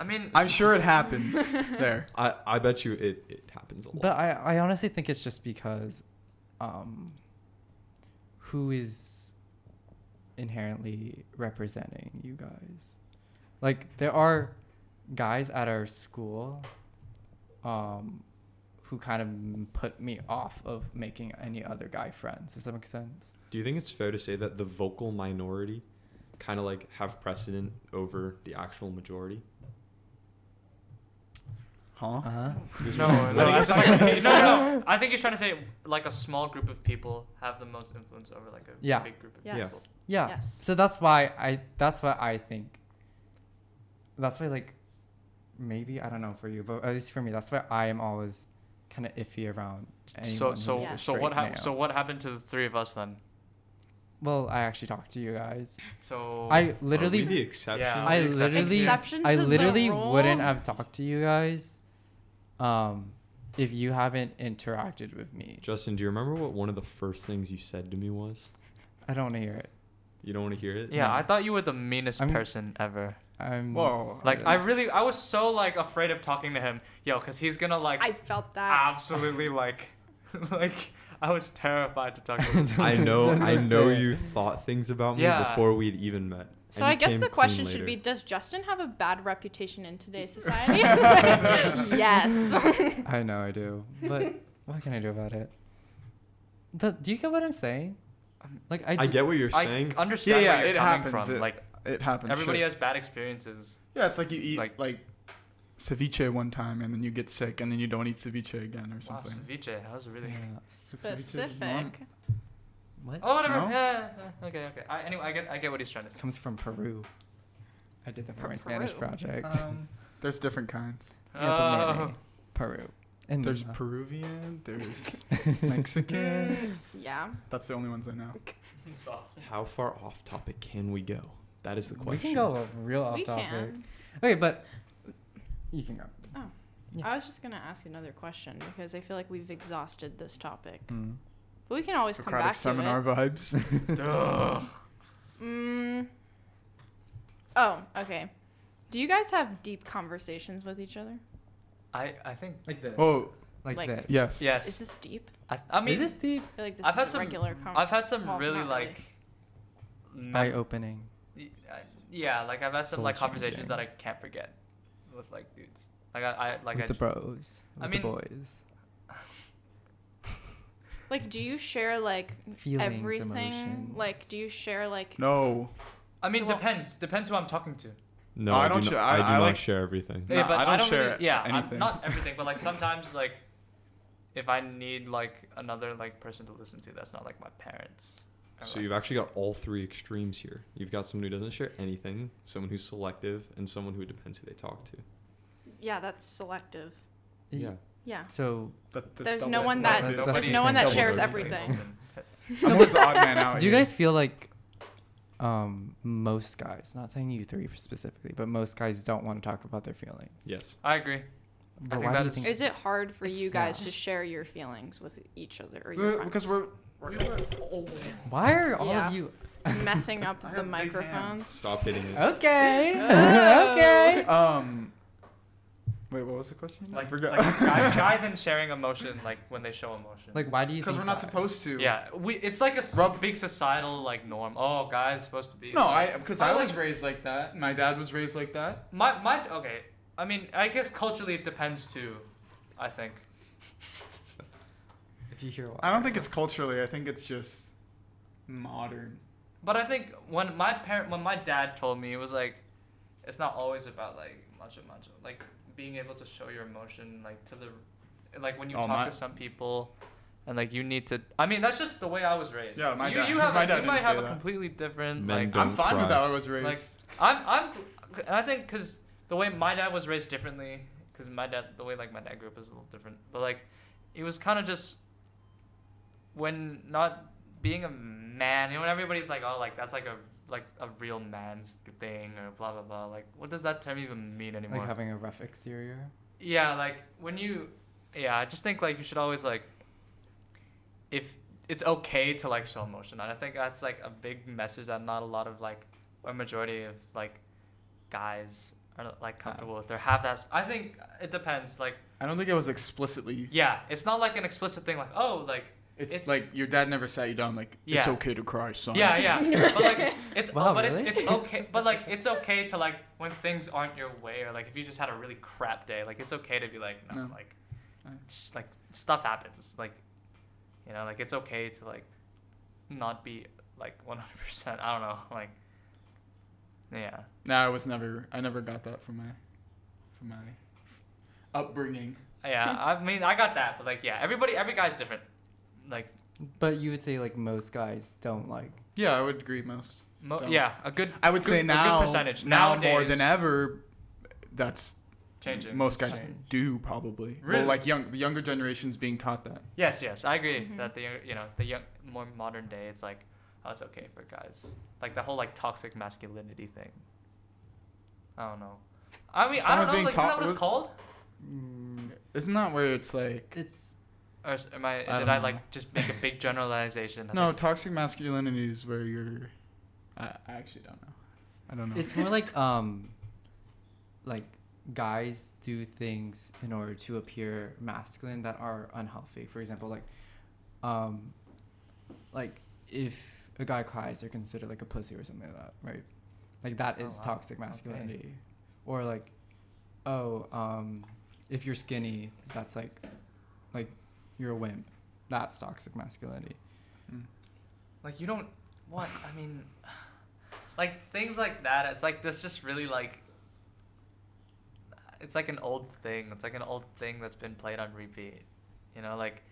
I mean, I'm sure it happens there. I bet you it happens a lot. But I honestly think it's just because, who is inherently representing you guys? Like there are guys at our school, who kind of put me off of making any other guy friends. Does that make sense? Do you think it's fair to say that the vocal minority kind of like have precedent over the actual majority? Huh? Uh-huh. no, as in, like, no. I think he's trying to say like a small group of people have the most influence over like a Yeah. big group of Yes. people. Yeah. Yes. So that's why that's what I think. That's why, like, maybe I don't know for you, but at least for me, that's why I am always kind of iffy around anyone. So Yes. so what happened? So what happened to the three of us then? Well, I actually talked to you guys. So I Are we literally, the exception? Yeah. I the exception. literally, Exception I to the literally rule? wouldn't have talked to you guys, if you haven't interacted with me. Justin, do you remember what one of the first things you said to me was? I don't want to hear it. You don't want to hear it? yeah, No. I thought you were the meanest I'm- person ever. Whoa. Like I was so like afraid of talking to him, cause he's gonna like I felt that. absolutely like, like I was terrified to talk to him. I know Don't say it. you thought things about me Yeah. before we'd even met. So and I you guess came the clean question should later. be: does Justin have a bad reputation in today's society? Yes. I know I do, but what can I do about it? Do you get what I'm saying? Like I get what you're saying. I understand Yeah, where you're it coming happens. from. It- Like It happens. everybody sure. has bad experiences. Yeah, it's like you eat like- like ceviche one time and then you get sick and then you don't eat ceviche again or Wow, something. ceviche. That was really. Yeah. Specific. What? Oh, whatever. No? Yeah. Okay. Anyway, I get what he's trying to say. Comes from Peru. I did that for From my Spanish Peru. project. There's different kinds. Yeah, but Oh. maybe. Peru. And There's Lima. Peruvian. There's Mexican. Yeah. That's the only ones I know. How far off topic can we go? That is the question. We can go real off We topic. can. Okay, but you can go. Oh. Yeah. I was just gonna ask you another question because I feel like we've exhausted this topic, Mm. but we can always come Socratic back to seminar it. vibes. Duh. Oh, okay. Do you guys have deep conversations with each other? I think Like this. Oh, Like Like- this. yes. yes. Is this deep? I mean, Is this deep? I feel like this I've is had a some regular conversation. I've had some Well, really not like Eye opening. yeah, like I've had some Soul like conversations changing. that I can't forget with like dudes. Like I like With I the bros. With I mean- the boys. Like, do you share like Feelings, everything? emotions. Like, do you share like? No. I mean Well- depends who I'm talking to. No, I I, don't do share- not, I do I not like- share everything. No, Yeah, but I don't share really, yeah, anything. not everything, but like sometimes like if I need like another like person to listen to, that's not like my parents. Or, So like- you've actually got all three extremes here. You've got someone who doesn't share anything, someone who's selective, and someone who depends who they talk to. Yeah, that's selective. Yeah. Yeah. So There's no one that- there's Nobody no one that doubles shares everything. everything. I'm always the odd man out. do you here. guys feel like most guys, not saying you three specifically, but most guys don't want to talk about their feelings? Yes. I agree. But think why that do you is- think Is it hard for It's you guys not. to share your feelings with each other or your friends? Because we're Why are all Yeah. of you messing up I the have big microphones. Stop hitting it. Okay. Oh. Okay. Wait, what was the question? I Like, forgot. like guys and sharing emotion like when they show emotion. Like, why do you Because think we're not that? supposed to. yeah, it's like a big societal like norm. Oh, guys supposed to be. No, like- because I I like- was raised like that. My dad was raised like that. my okay. I mean, I guess culturally it depends too. I think. If you hear why. I don't think it's culturally. I think it's just modern. But I think when my dad told me, it was like, it's not always about like macho, like being able to show your emotion, like to the, like when you Oh, talk to some people, and like you need to. I mean, that's just the way I was raised. Yeah, my you, dad- You have my dad you didn't might have say a that. completely different Men like. don't I'm fine cry. with how I was raised. Like and I think because the way my dad was raised differently, because the way like my dad grew up is a little different, but like it was kind of just when not being a man, you know, when everybody's like, oh, like that's like a real man's thing or blah blah blah. Like, what does that term even mean anymore? Like having a rough exterior. Yeah, like when you, yeah, I just think like you should always like, if it's okay to like show emotion, and I think that's like a big message that not a lot of like, or majority of like, guys are like comfortable with or have that. I think it depends. Like, I don't think it was explicitly. yeah, it's not like an explicit thing. Like, oh, like. It's like your dad never sat you down. Like it's Yeah. okay to cry, son. Yeah, yeah. But like it's Wow, but really? it's okay. But like it's okay to like when things aren't your way or like if you just had a really crap day, like it's okay to be like no, No. like stuff happens. Like you know, like it's okay to like not be like 100%. I don't know, like yeah. No, I never got that from my upbringing. Yeah, I mean I got that, but like yeah, every guy's different. Like But you would say like most guys don't like. Yeah, I would agree most. Don't. yeah, a good I would good, say now, a good percentage now more nowadays than ever, that's changing. most guys Changed. do probably. Really? Well, like the younger generation's being taught that. Yes, I agree Mhm. that the young, more modern day, it's like, oh, it's okay for guys. Like the whole like toxic masculinity thing. I don't know. I mean, I Someone don't know. being Like, isn't that taught- what it's called? Isn't that where it's like? It's Or did I I don't know. like just make a big generalization? No, toxic masculinity is where you're. I actually don't know. I don't know. it's more like guys do things in order to appear masculine that are unhealthy. For example, like if a guy cries, they're considered like a pussy or something like that, right? Like that is wow. toxic masculinity. Or like, if you're skinny, that's like you're a wimp. That's toxic masculinity. Like you don't. What I mean, like things like that. It's like that's just really like. It's like an old thing. It's like an old thing that's been played on repeat. You know, like.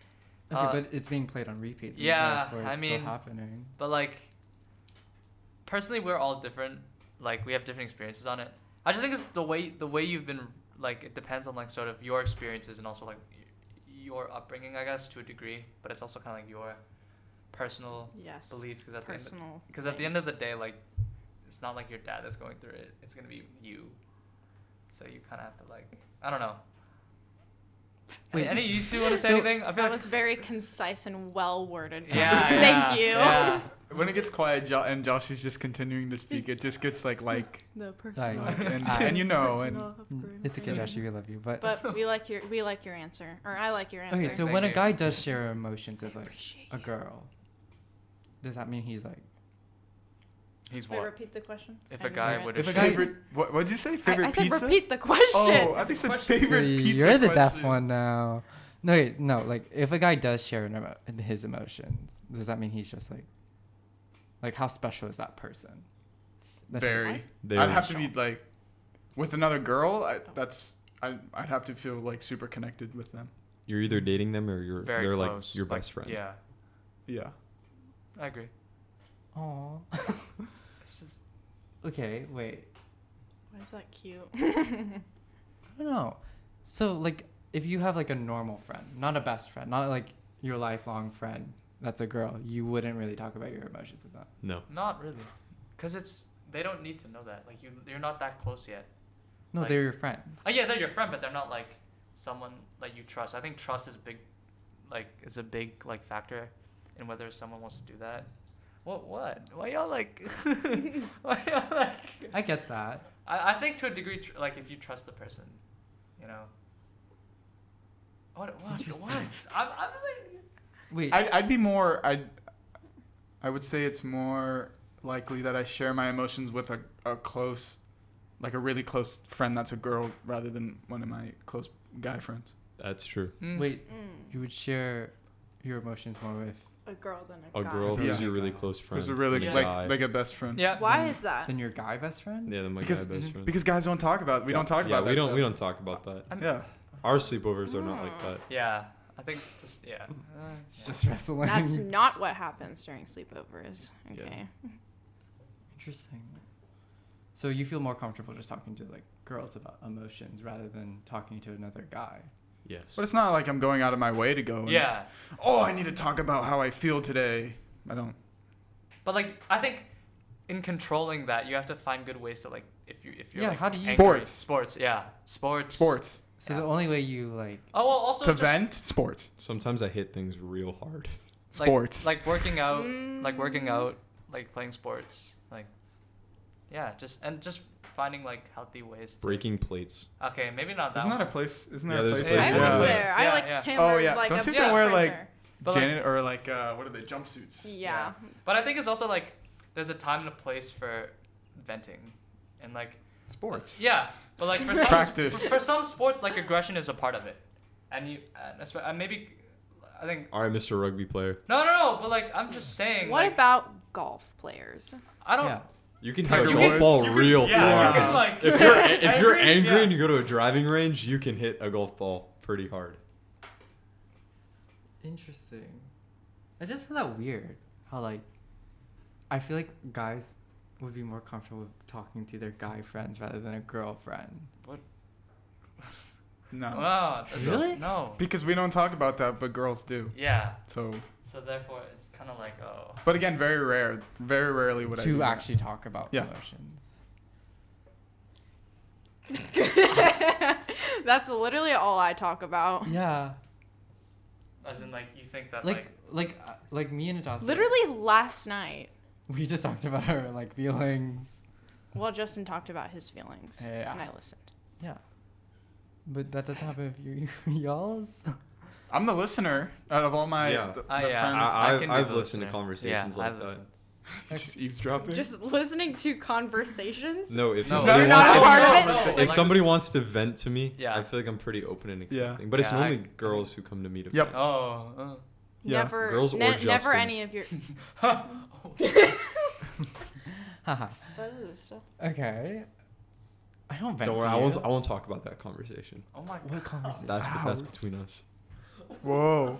Okay, but it's being played on repeat. Yeah, therefore I it's mean, still happening. But like, personally, we're all different. Like, we have different experiences on it. I just think it's the way you've been. Like, it depends on like sort of your experiences and also like your upbringing, I guess, to a degree. But it's also kind of like your personal Yes. belief because Personal. at the end of the day, like, it's not like your dad that's going through it. It's gonna be you. So you kind of have to like, I don't know. Wait, Any you two want to say so- anything? I feel That like was very concise and well worded. yeah, Thank yeah, you. Yeah. When it gets quiet, and Josh is just continuing to speak, it just gets like The personal. and you know, and It's okay, Joshy, we love you. But we like your answer, or I like your answer. Okay, so Thank when a you. guy does share emotions with like Appreciate a you. girl, does that mean he's like He's Wait, what? repeat the question. If I a didn't guy hear it. would if a have guy- favorite, what'd you say? Favorite I said pizza? repeat the question. Oh, I think you said favorite pizza. you're the deaf question. one now? No, wait, no. Like if a guy does share his emotions, does that mean he's just like how special is that person? That's Very. Very I'd have to special. be like, with another girl. I'd have to feel like super connected with them. You're either dating them or very they're close. like your best friend. Yeah, Yeah. I agree. Aw. It's just Okay, wait. Why is that cute? I don't know. So like if you have like a normal friend, not a best friend, not like your lifelong friend that's a girl, you wouldn't really talk about your emotions with them. No. not really, cause they don't need to know that. Like you're not that close yet. No, Like- they're your friend. Oh yeah, they're your friend, but they're not like someone that you trust. I think trust is big, like it's a big like factor in whether someone wants to do that. What? Why y'all like? Why y'all like? I get that. I think to a degree, like if you trust the person, you know. What? Interesting. I'm like. Wait. I'd be more. I would say it's more likely that I share my emotions with a close, like a really close friend that's a girl rather than one of my close guy friends. That's true. Wait, you would share your emotions more with A girl than A guy. girl Yeah. who's your really close friend. Who's a really than a like guy. like a best friend. Yeah. Why is that? than your guy best friend? Yeah, then my Because guy best friend. because guys don't talk about. We don't talk about. we that don't. stuff. We don't talk about that. Yeah. Our sleepovers are not like that. Yeah. I think just yeah. It's just wrestling. That's not what happens during sleepovers. Yeah. Okay. Interesting. So you feel more comfortable just talking to like girls about emotions rather than talking to another guy? Yes. But it's not like I'm going out of my way to go. And, Yeah. Oh, I need to talk about how I feel today. I don't. But like I think in controlling that you have to find good ways to like if you're Yeah, like how do you- angry- Sports. sports So Yeah. the only way you like Oh well also To just, vent, sports. Sometimes I hit things real hard. like, Sports. like working out like playing sports like yeah just finding like healthy ways to, Breaking plates. okay maybe not that Isn't one. that a place? Isn't Yeah, there a there's a place? place I in went LA. there. I Yeah, like yeah. hammered Oh, yeah. like Don't a you have to wear, like, printer. But, like- Janet or like what are they? Jumpsuits. Yeah. But I think it's also like there's a time and a place for venting and like Sports. yeah but like for some Practice. for some sports like aggression is a part of it and you and maybe I think All right, Mr. Rugby player. no but like I'm just saying What like, about golf players? I don't yeah. You can Tiger hit a golf Woods. ball You can- real yeah, far. you can, like- if you're I agree, angry yeah. and you go to a driving range, you can hit a golf ball pretty hard. Interesting. I just feel that weird how like I feel like guys would be more comfortable with talking to their guy friends rather than a girlfriend. No. no Really? no Because we don't talk about that, but girls do. yeah So, so therefore it's kind of like oh but again, very rare. Very rarely would I do To that. actually talk about Yeah. emotions. That's literally all I talk about. Yeah. as in like you think that Like me and Adasa. Literally last night. We just talked about our like feelings. Well, Justin talked about his feelings, Yeah. and I listened. Yeah. But that doesn't happen if you y'all's. I'm the listener out of all my Yeah. the yeah. friends. I can be I've the listened to listener. conversations Yeah, like I've that. listened. Just eavesdropping. Just listening to conversations. No, if No, somebody you're not a wants part to, of it? No, if like- somebody wants to vent to me, Yeah. I feel like I'm pretty open and Yeah. accepting. But it's Yeah, normally I- girls who come to me to Yep. vent. oh Yeah. Never, Girls or never Justin. any of your. Haha. Okay. I don't vent Don't worry, to I you. won't talk about that conversation. oh my god What conversation? That's between us. Whoa.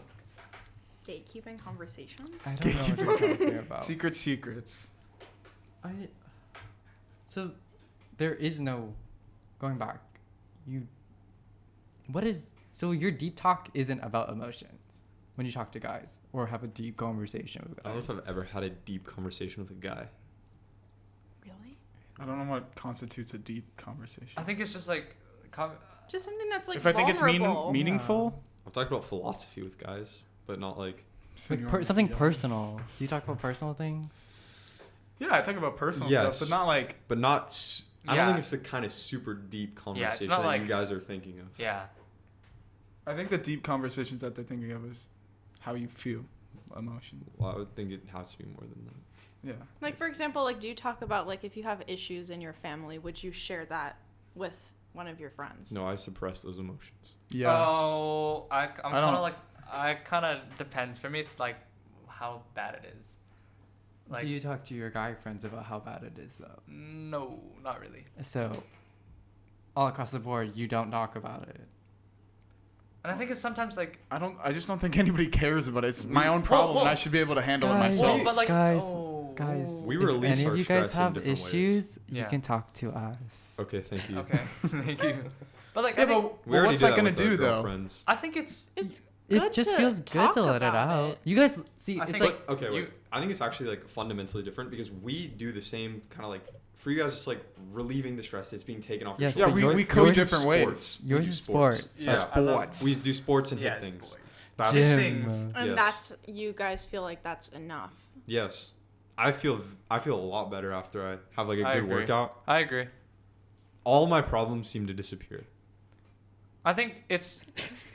Gatekeeping conversations. I don't know what you're talking about. Secrets. So there is no going back. So your deep talk isn't about emotions when you talk to guys or have a deep conversation with I don't guys. know if I've ever had a deep conversation with a guy. Really? I don't know what constitutes a deep conversation. I think it's just like Just something that's like If I think it's vulnerable. meaningful, I've talked about philosophy with guys, but not like. Something personal. Do you talk about personal things? Yeah, I talk about personal Yes. stuff, but not like. But not. I don't Yeah. think it's the kind of super deep conversation not that like- you guys are thinking of. Yeah. I think the deep conversations that they're thinking of is how you feel, emotions. Well, I would think it has to be more than that. Yeah. Like for example, like do you talk about like if you have issues in your family, would you share that with one of your friends? No, I suppress those emotions. Yeah. Oh, I'm I kind don't- of like, I kind of depends. For me, it's like how bad it is. Like, Do you talk to your guy friends about how bad it is though? no, not really. So, all across the board, you don't talk about it. And I think it's sometimes like, I just don't think anybody cares about it. It's my own problem, and I should be able to handle it Guys. myself. well, but like, guys, oh, Guys, We if release any our of you guys stress in have different ways. issues, you Yeah. can talk to us. Okay, thank you. Okay, thank you. But like, Yeah, I think, but We already what's do that gonna with our do though? girlfriends. I think it's It's It good just to feels good talk to let it about out. it. You guys see, I it's think, like But, okay, wait. you- I think it's actually like fundamentally different because we do the same kind of like for you guys. It's like relieving the stress that's being taken off. Yes, your Yeah, but shoulders. we yours- code yours is different ways. Sports. We yours do is sports. Yeah, I love- Sports. We do sports and yeah, hit things. sports. That's Gym. things. And Yes. that's you guys feel like that's enough. yes. I feel a lot better after I have like a I good agree. workout. I agree. All my problems seem to disappear. I think it's,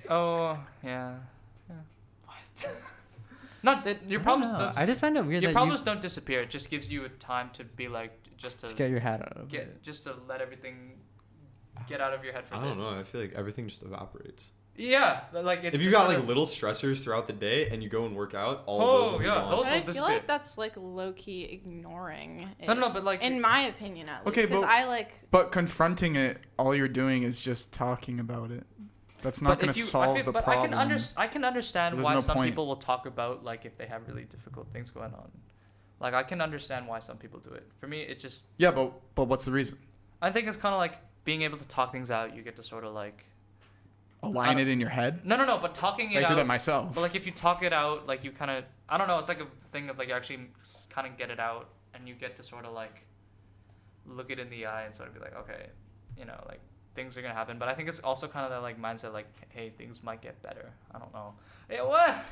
oh yeah. Not that your I don't problems. know. Don't, I just find it weird your that problems don't disappear. It just gives you a time to be like, just you to to get your head out of get, it. just to let everything get out of your head for a I bit. don't know. I feel like everything just evaporates. Yeah, like it If you just got sort like of- little stressors throughout the day and you go and work out, all Oh, of those will be yeah, gone. those- But I will feel disappear. like that's like low key ignoring it. No, but like in my opinion at least, Okay, because but- I like. But confronting it, all you're doing is just talking about it. That's not but going if to you, solve I feel, the but problem. I can understand There's why no some point. people will talk about like if they have really difficult things going on. Like I can understand why some people do it. For me, it just Yeah, but what's the reason? I think it's kind of like being able to talk things out. You get to sort of like Align it in your head? no, but talking it I out. do that myself. But like if you talk it out, like you kind of I don't know. It's like a thing of like you actually kind of get it out, and you get to sort of like look it in the eye and sort of be like, okay, you know, like things are gonna happen. But I think it's also kind of that like mindset, like, hey, things might get better. I don't know. Hey, what?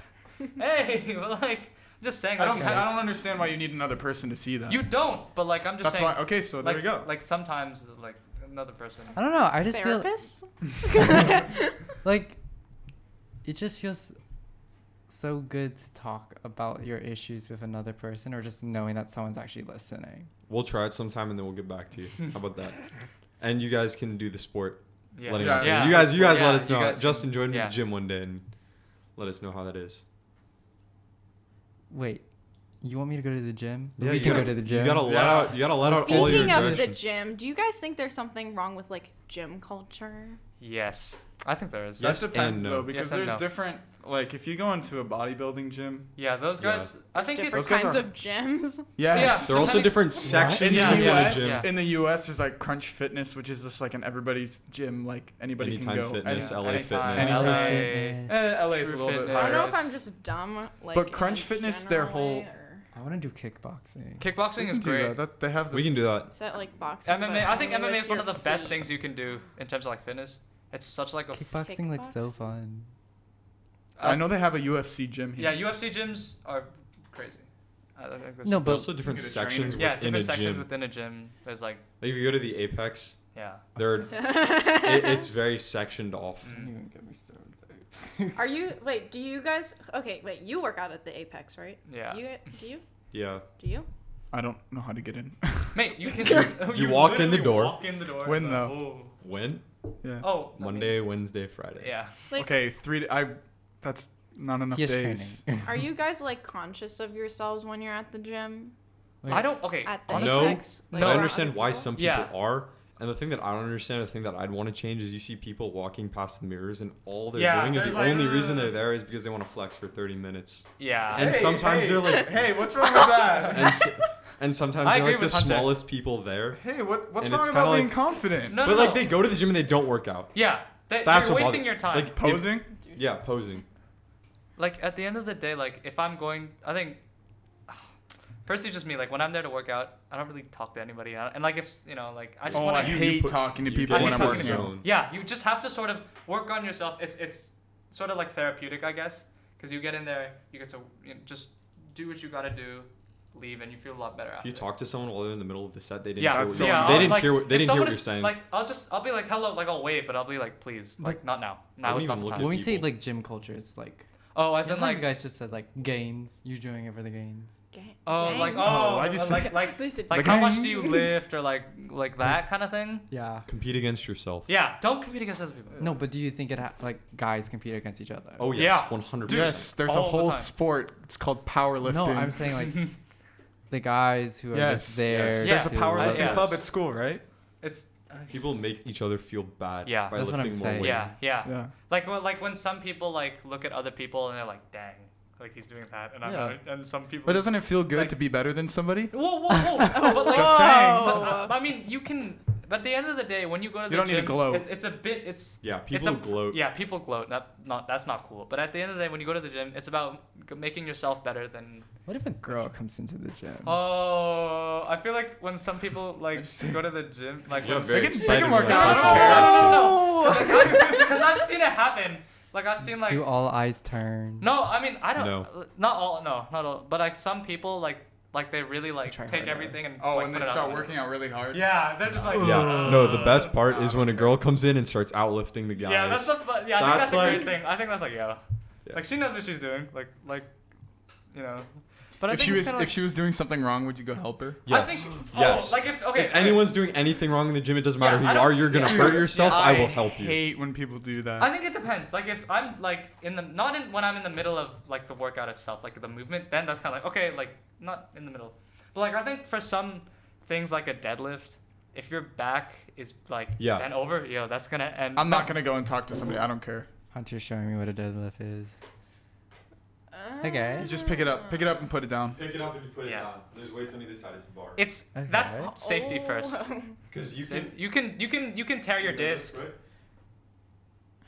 Hey, but like, I'm just saying. I Like, don't understand why you need another person to see that. You don't, but like I'm just That's saying. why. Okay, so there like, we go. Like sometimes, like another person. I don't know. I just feel Therapists? like it just feels so good to talk about your issues with another person, or just knowing that someone's actually listening. We'll try it sometime and then we'll get back to you. How about that? And you guys can do the sport. Yeah. Letting Yeah, out. yeah. You guys Yeah, let us you know. guys Justin, can- join me yeah. at the gym one day and let us know how that is. Wait, you want me to go to the gym? Yeah, we you can gotta- go to the gym. You gotta let out. You gotta let out all your Speaking of the aggression. gym, do you guys think there's something wrong with like gym culture? Yes, I think there is. Yes that depends and no. though, because Yes and there's no. different. Like if you go into a bodybuilding gym, Yeah, those guys. I think Different it's guys kinds are- of gyms. yes. There are also Sometimes- different sections in the Yeah, within yeah, a gym. yeah. In the U.S., there's like Crunch Fitness, which is just like an everybody's gym, like anybody Anytime can go. Fitness, And- LA Anytime. Fitness. LA LA. Fitness. LA is a True little bit Fitness. I don't know higher. if I'm just dumb. Like, But in Crunch a Fitness, their general whole- way, or- I want to do kickboxing. We Kickboxing can is do great. that. They have. We can do that. Is that like boxing? MMA. but I think only MMA with is one of your the best feet? things you can do in terms of like fitness. It's such like a. Kickboxing looks so Kickboxing? fun. I know they have a UFC gym here. Yeah, UFC gyms are crazy. I think there's- No, But but also different You get a sections trainer. yeah, within different a sections gym. within a gym. There's like Like if you go to the Apex, yeah. there it's very sectioned off. Mm. Don't even get me started, babe. Are you wait? Do you guys? Okay, wait. You work out at the Apex, right? Yeah. Do you? Do you? Yeah. Do you? I don't know how to get in. Mate, you can. You walk in the literally door. Walk in the door. When and though? When? Yeah. Oh. I Monday, Wednesday, Friday. mean, yeah. Like, Okay, That's not enough He has days. training. are you guys like conscious of yourselves when you're at the gym? Wait, I don't. Okay. At the honestly, No, Apex? But No. I around understand other why people? some people Yeah. are. And the thing that I don't understand, the thing that I'd want to change is you see people walking past the mirrors and all they're Yeah, doing is there's the like, only reason they're there is because they want to flex for 30 minutes. Yeah. And sometimes they're like, Hey, what's wrong with that? and, and sometimes I they're agree like the with Hunter. smallest people there. Hey, what's And wrong it's about kinda being like- confident? No, But no, like no. they go to the gym and they don't work out. Yeah. That's you're what wasting bothers- your time. like, Posing? Yeah, posing. Like at the end of the day, like if I'm going, I think personally, just me. Like when I'm there to work out, I don't really talk to anybody. And like if like I just Oh, want I to. hate put- talking to you people get when into I'm the working out. zone. Yeah, you just have to sort of work on yourself. It's sort of like therapeutic, I guess, because you get in there, you get to just do what you gotta do, leave, and you feel a lot better If after. you talk to someone while they're in the middle of the set, they didn't Yeah, hear That's what so you annoying. they didn't like, hear what if they didn't hear someone what you're is- saying. Like I'll be like hello, like I'll wave, but I'll be like please, like not now. Now wouldn't is not even the look time. at When we say people. like gym culture, it's like. Oh, as in Remember like you guys just said like gains. You're doing it for the gains. like Gangs. Oh, I just like They said like The how much gangs. do you lift or like that kind of thing. Yeah. Compete against yourself. Yeah, don't compete against other people. No, but do you think like guys compete against each other? Oh yes, Yeah. 100%. Yes, there's a All the whole time. sport. It's called powerlifting. No, I'm saying like the guys who are Yes, just there. yes. Yeah. There's a to powerlifting yeah. club at school, right? It's People make each other feel bad Yeah. by That's what I'm lifting more saying. weight. yeah. Yeah. Like when some people like look at other people and they're like, dang, like he's doing that, and I'm Yeah. not. And some people. But doesn't it feel good Like- to be better than somebody? Whoa, whoa, whoa! But like, Just saying. But, I mean, you can. But at the end of the day, when you go to the You don't gym, need to gloat. It's a bit. It's Yeah, it's people a- gloat. Yeah, people gloat. That's not cool. But at the end of the day, when you go to the gym, it's about making yourself better than. What if a girl comes into the gym? Oh, I feel like when some people like go to the gym, like You have when- very They can excited work when out. I No, question no, that. no. Because I've seen it happen. Like I've seen like. Do all eyes turn? No, I mean I don't. No. Not all. No, not all. But like some people like they really like try take harder. everything and. Oh, like, and put they it start out. working out really hard. Yeah, they're just like. Yeah, no, the best part is when a girl comes in and starts outlifting the guys. Yeah, that's the. Yeah, I think That's that's a like- great thing. I think that's like yeah. Yeah. Like she knows what she's doing. Like, you know. But I If think she it's was kinda if she was doing something wrong, would you go help her? I Yes. think, Yes. like if okay. If anyone's doing anything wrong in the gym, it doesn't matter Yeah, who I you don't- are. You're gonna hurt yourself. Yeah, I will help you. hate when people do that. I think it depends. Like if I'm like when I'm in the middle of like the workout itself, like the movement, then that's kind of like okay, like not in the middle. But like I think for some things like a deadlift, if your back is like Yeah. bent over, that's gonna end. I'm not gonna go and talk to somebody. I don't care. Hunter's showing me what a deadlift is. Okay. You just pick it up and put it down. Pick it up and you put it Yeah. down. There's weights on either side. It's a bar. It's Okay. that's safety first. Because you You can tear your disc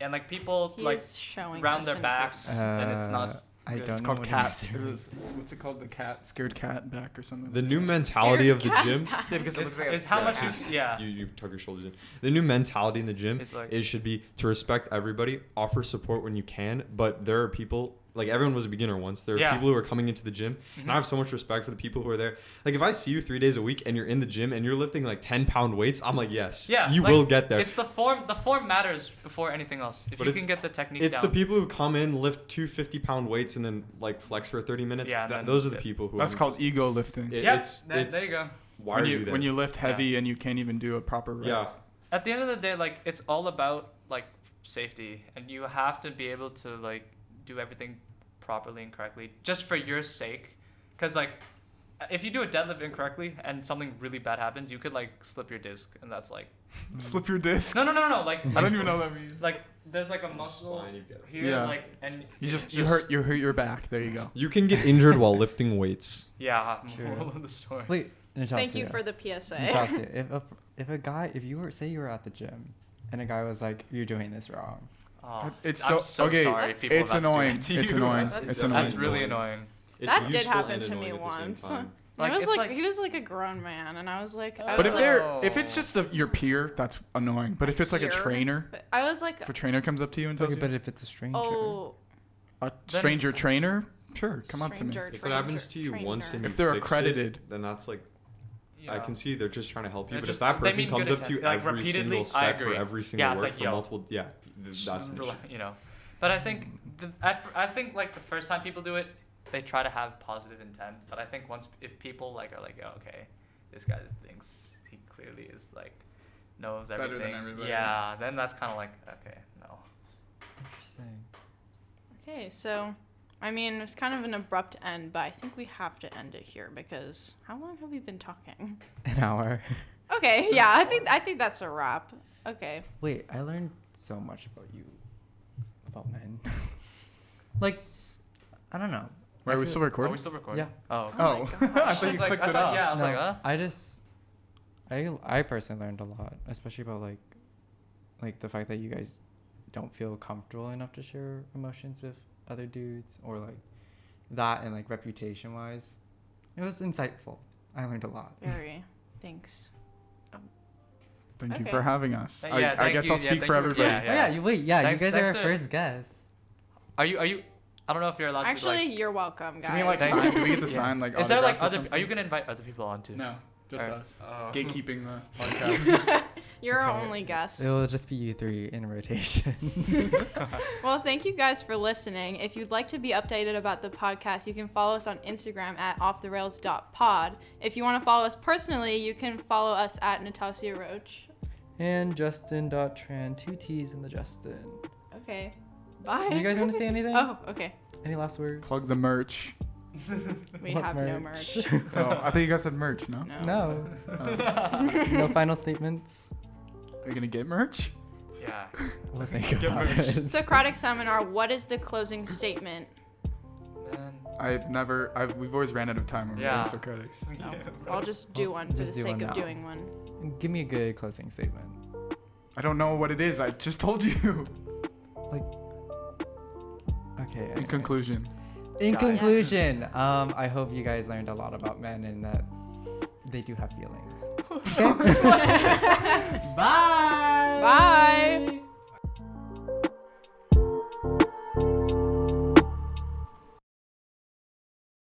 and like people He like is showing round us their in backs person. and it's not. I good. don't It's know called what cat. it is. What's it called? The cat, scared cat back or something. The new mentality of the Scared gym. cat Yeah, because it Is, looks like a is how Yeah, much just- is yeah. You tuck your shoulders in. The new mentality in the gym It's like- it should be to respect everybody, offer support when you can. But there are people like everyone was a beginner once. There are Yeah. people who are coming into the gym, and I have so much respect for the people who are there. Like if I see you 3 days a week and you're in the gym and you're lifting like 10-pound weights, I'm like yes, Yeah, you like, will get there. It's the form. The form matters before anything else. If But you it's- can get the technique It's down. the people who come in, lift 2 50-pound weights, and then like flex for 30 minutes. Yeah, and then Those are the dip. people who. That's I'm called just- ego lifting. It- Yep, it's there you go. Why when are you you there? when you lift heavy and you can't even do a proper rep. yeah. At the end of the day, like it's all about like safety, and you have to be able to like do everything properly and correctly just for your sake. Because like if you do a deadlift incorrectly and something really bad happens, you could like slip your disc, and that's like Slip your disc. no. Like I don't even know what that means. like there's like a muscle Spine, you get it. here, Yeah. like and You it's hurt your back. There you go. You can get injured while lifting weights. Yeah, True. moral of the story. Wait, Natasha. Thank you for the PSA. Natasha, if you were say you were at the gym, and a guy was like, "You're doing this wrong." Oh, It's I'm so- okay, sorry. That's- people It's have to do annoying. that to It's you. annoying. That's- It's That's annoying. That's really annoying. It's That did useful happen and to annoying me at the same once. time. Like, it was it's like like- he was like a grown man, and I was like, I But was if like, if it's just your peer, that's annoying. But if it's like a peer? trainer, but I was like, if a trainer comes up to you and tells Okay, you, but if it's a stranger. oh, a Then- stranger trainer, sure, come up to me. stranger If it happens to you once and trainer. you If they're fix accredited. it, then that's like You I know. can see they're just trying to help you. They're But just- if that they person mean comes good up to you intent. Like, every repeatedly, single I set for agree. every single Yeah, it's work like, for yo. multiple, yeah, that's an issue. You know, but I think I think like the first time people do it, they try to have positive intent. But I think if people like are like, oh, okay, this guy thinks he clearly is like knows Better than everything. everybody. Yeah, then that's kind of like okay, no. Interesting. Okay, so I mean it's kind of an abrupt end, but I think we have to end it here because how long have we been talking? An hour. Okay, yeah, I think that's a wrap. Okay. Wait, I learned so much about you, about men. Like, I don't know. Wait, I are we feel- still Are recording? we still recording? Yeah. Oh. Oh, my gosh. I thought you clicked it up. Yeah, I was No, like, huh? I just, I personally learned a lot, especially about like the fact that you guys don't feel comfortable enough to share emotions with other dudes, or like that, and like reputation wise, It was insightful. I learned a lot. Very. Thanks. Thank you Okay. for having us. Yeah, I thank guess you. I'll Yeah, speak thank for you. everybody. Yeah, Oh yeah, you Thanks- guys are our thanks to- first guests. Are you? I don't know if you're allowed Actually, to. you're welcome, guys. Can we like Thank sign? you. Do we get to Yeah. sign like? Is there like autographs or other? Are you something? gonna invite other people on too? No, just Alright. us. Oh. Gatekeeping the podcast. You're our Okay. only guest. It will just be you three in rotation. Well, thank you guys for listening. If you'd like to be updated about the podcast, you can follow us on Instagram at offtherails.pod. If you want to follow us personally, you can follow us at Natasha Roach. And Justin.Tran, 2 T's in the Justin. Okay. Bye. Do you guys want to say anything? Oh, okay. Any last words? Plug the merch. We What have no merch. Oh, I think you guys said merch. No. No. No. No final statements? Are you gonna get merch? Yeah. We'll think Get about merch. it. Socratic Seminar, what is the closing statement? Man. We've always ran out of time when Yeah. we're Socratics. Oh, I'll just do one for the just do sake one of now. doing one. Give me a good closing statement. I don't know what it is. I just told you. Like, okay. In anyways. conclusion. In Guys. conclusion, I hope you guys learned a lot about men and that they do have feelings. Okay? Bye. Bye.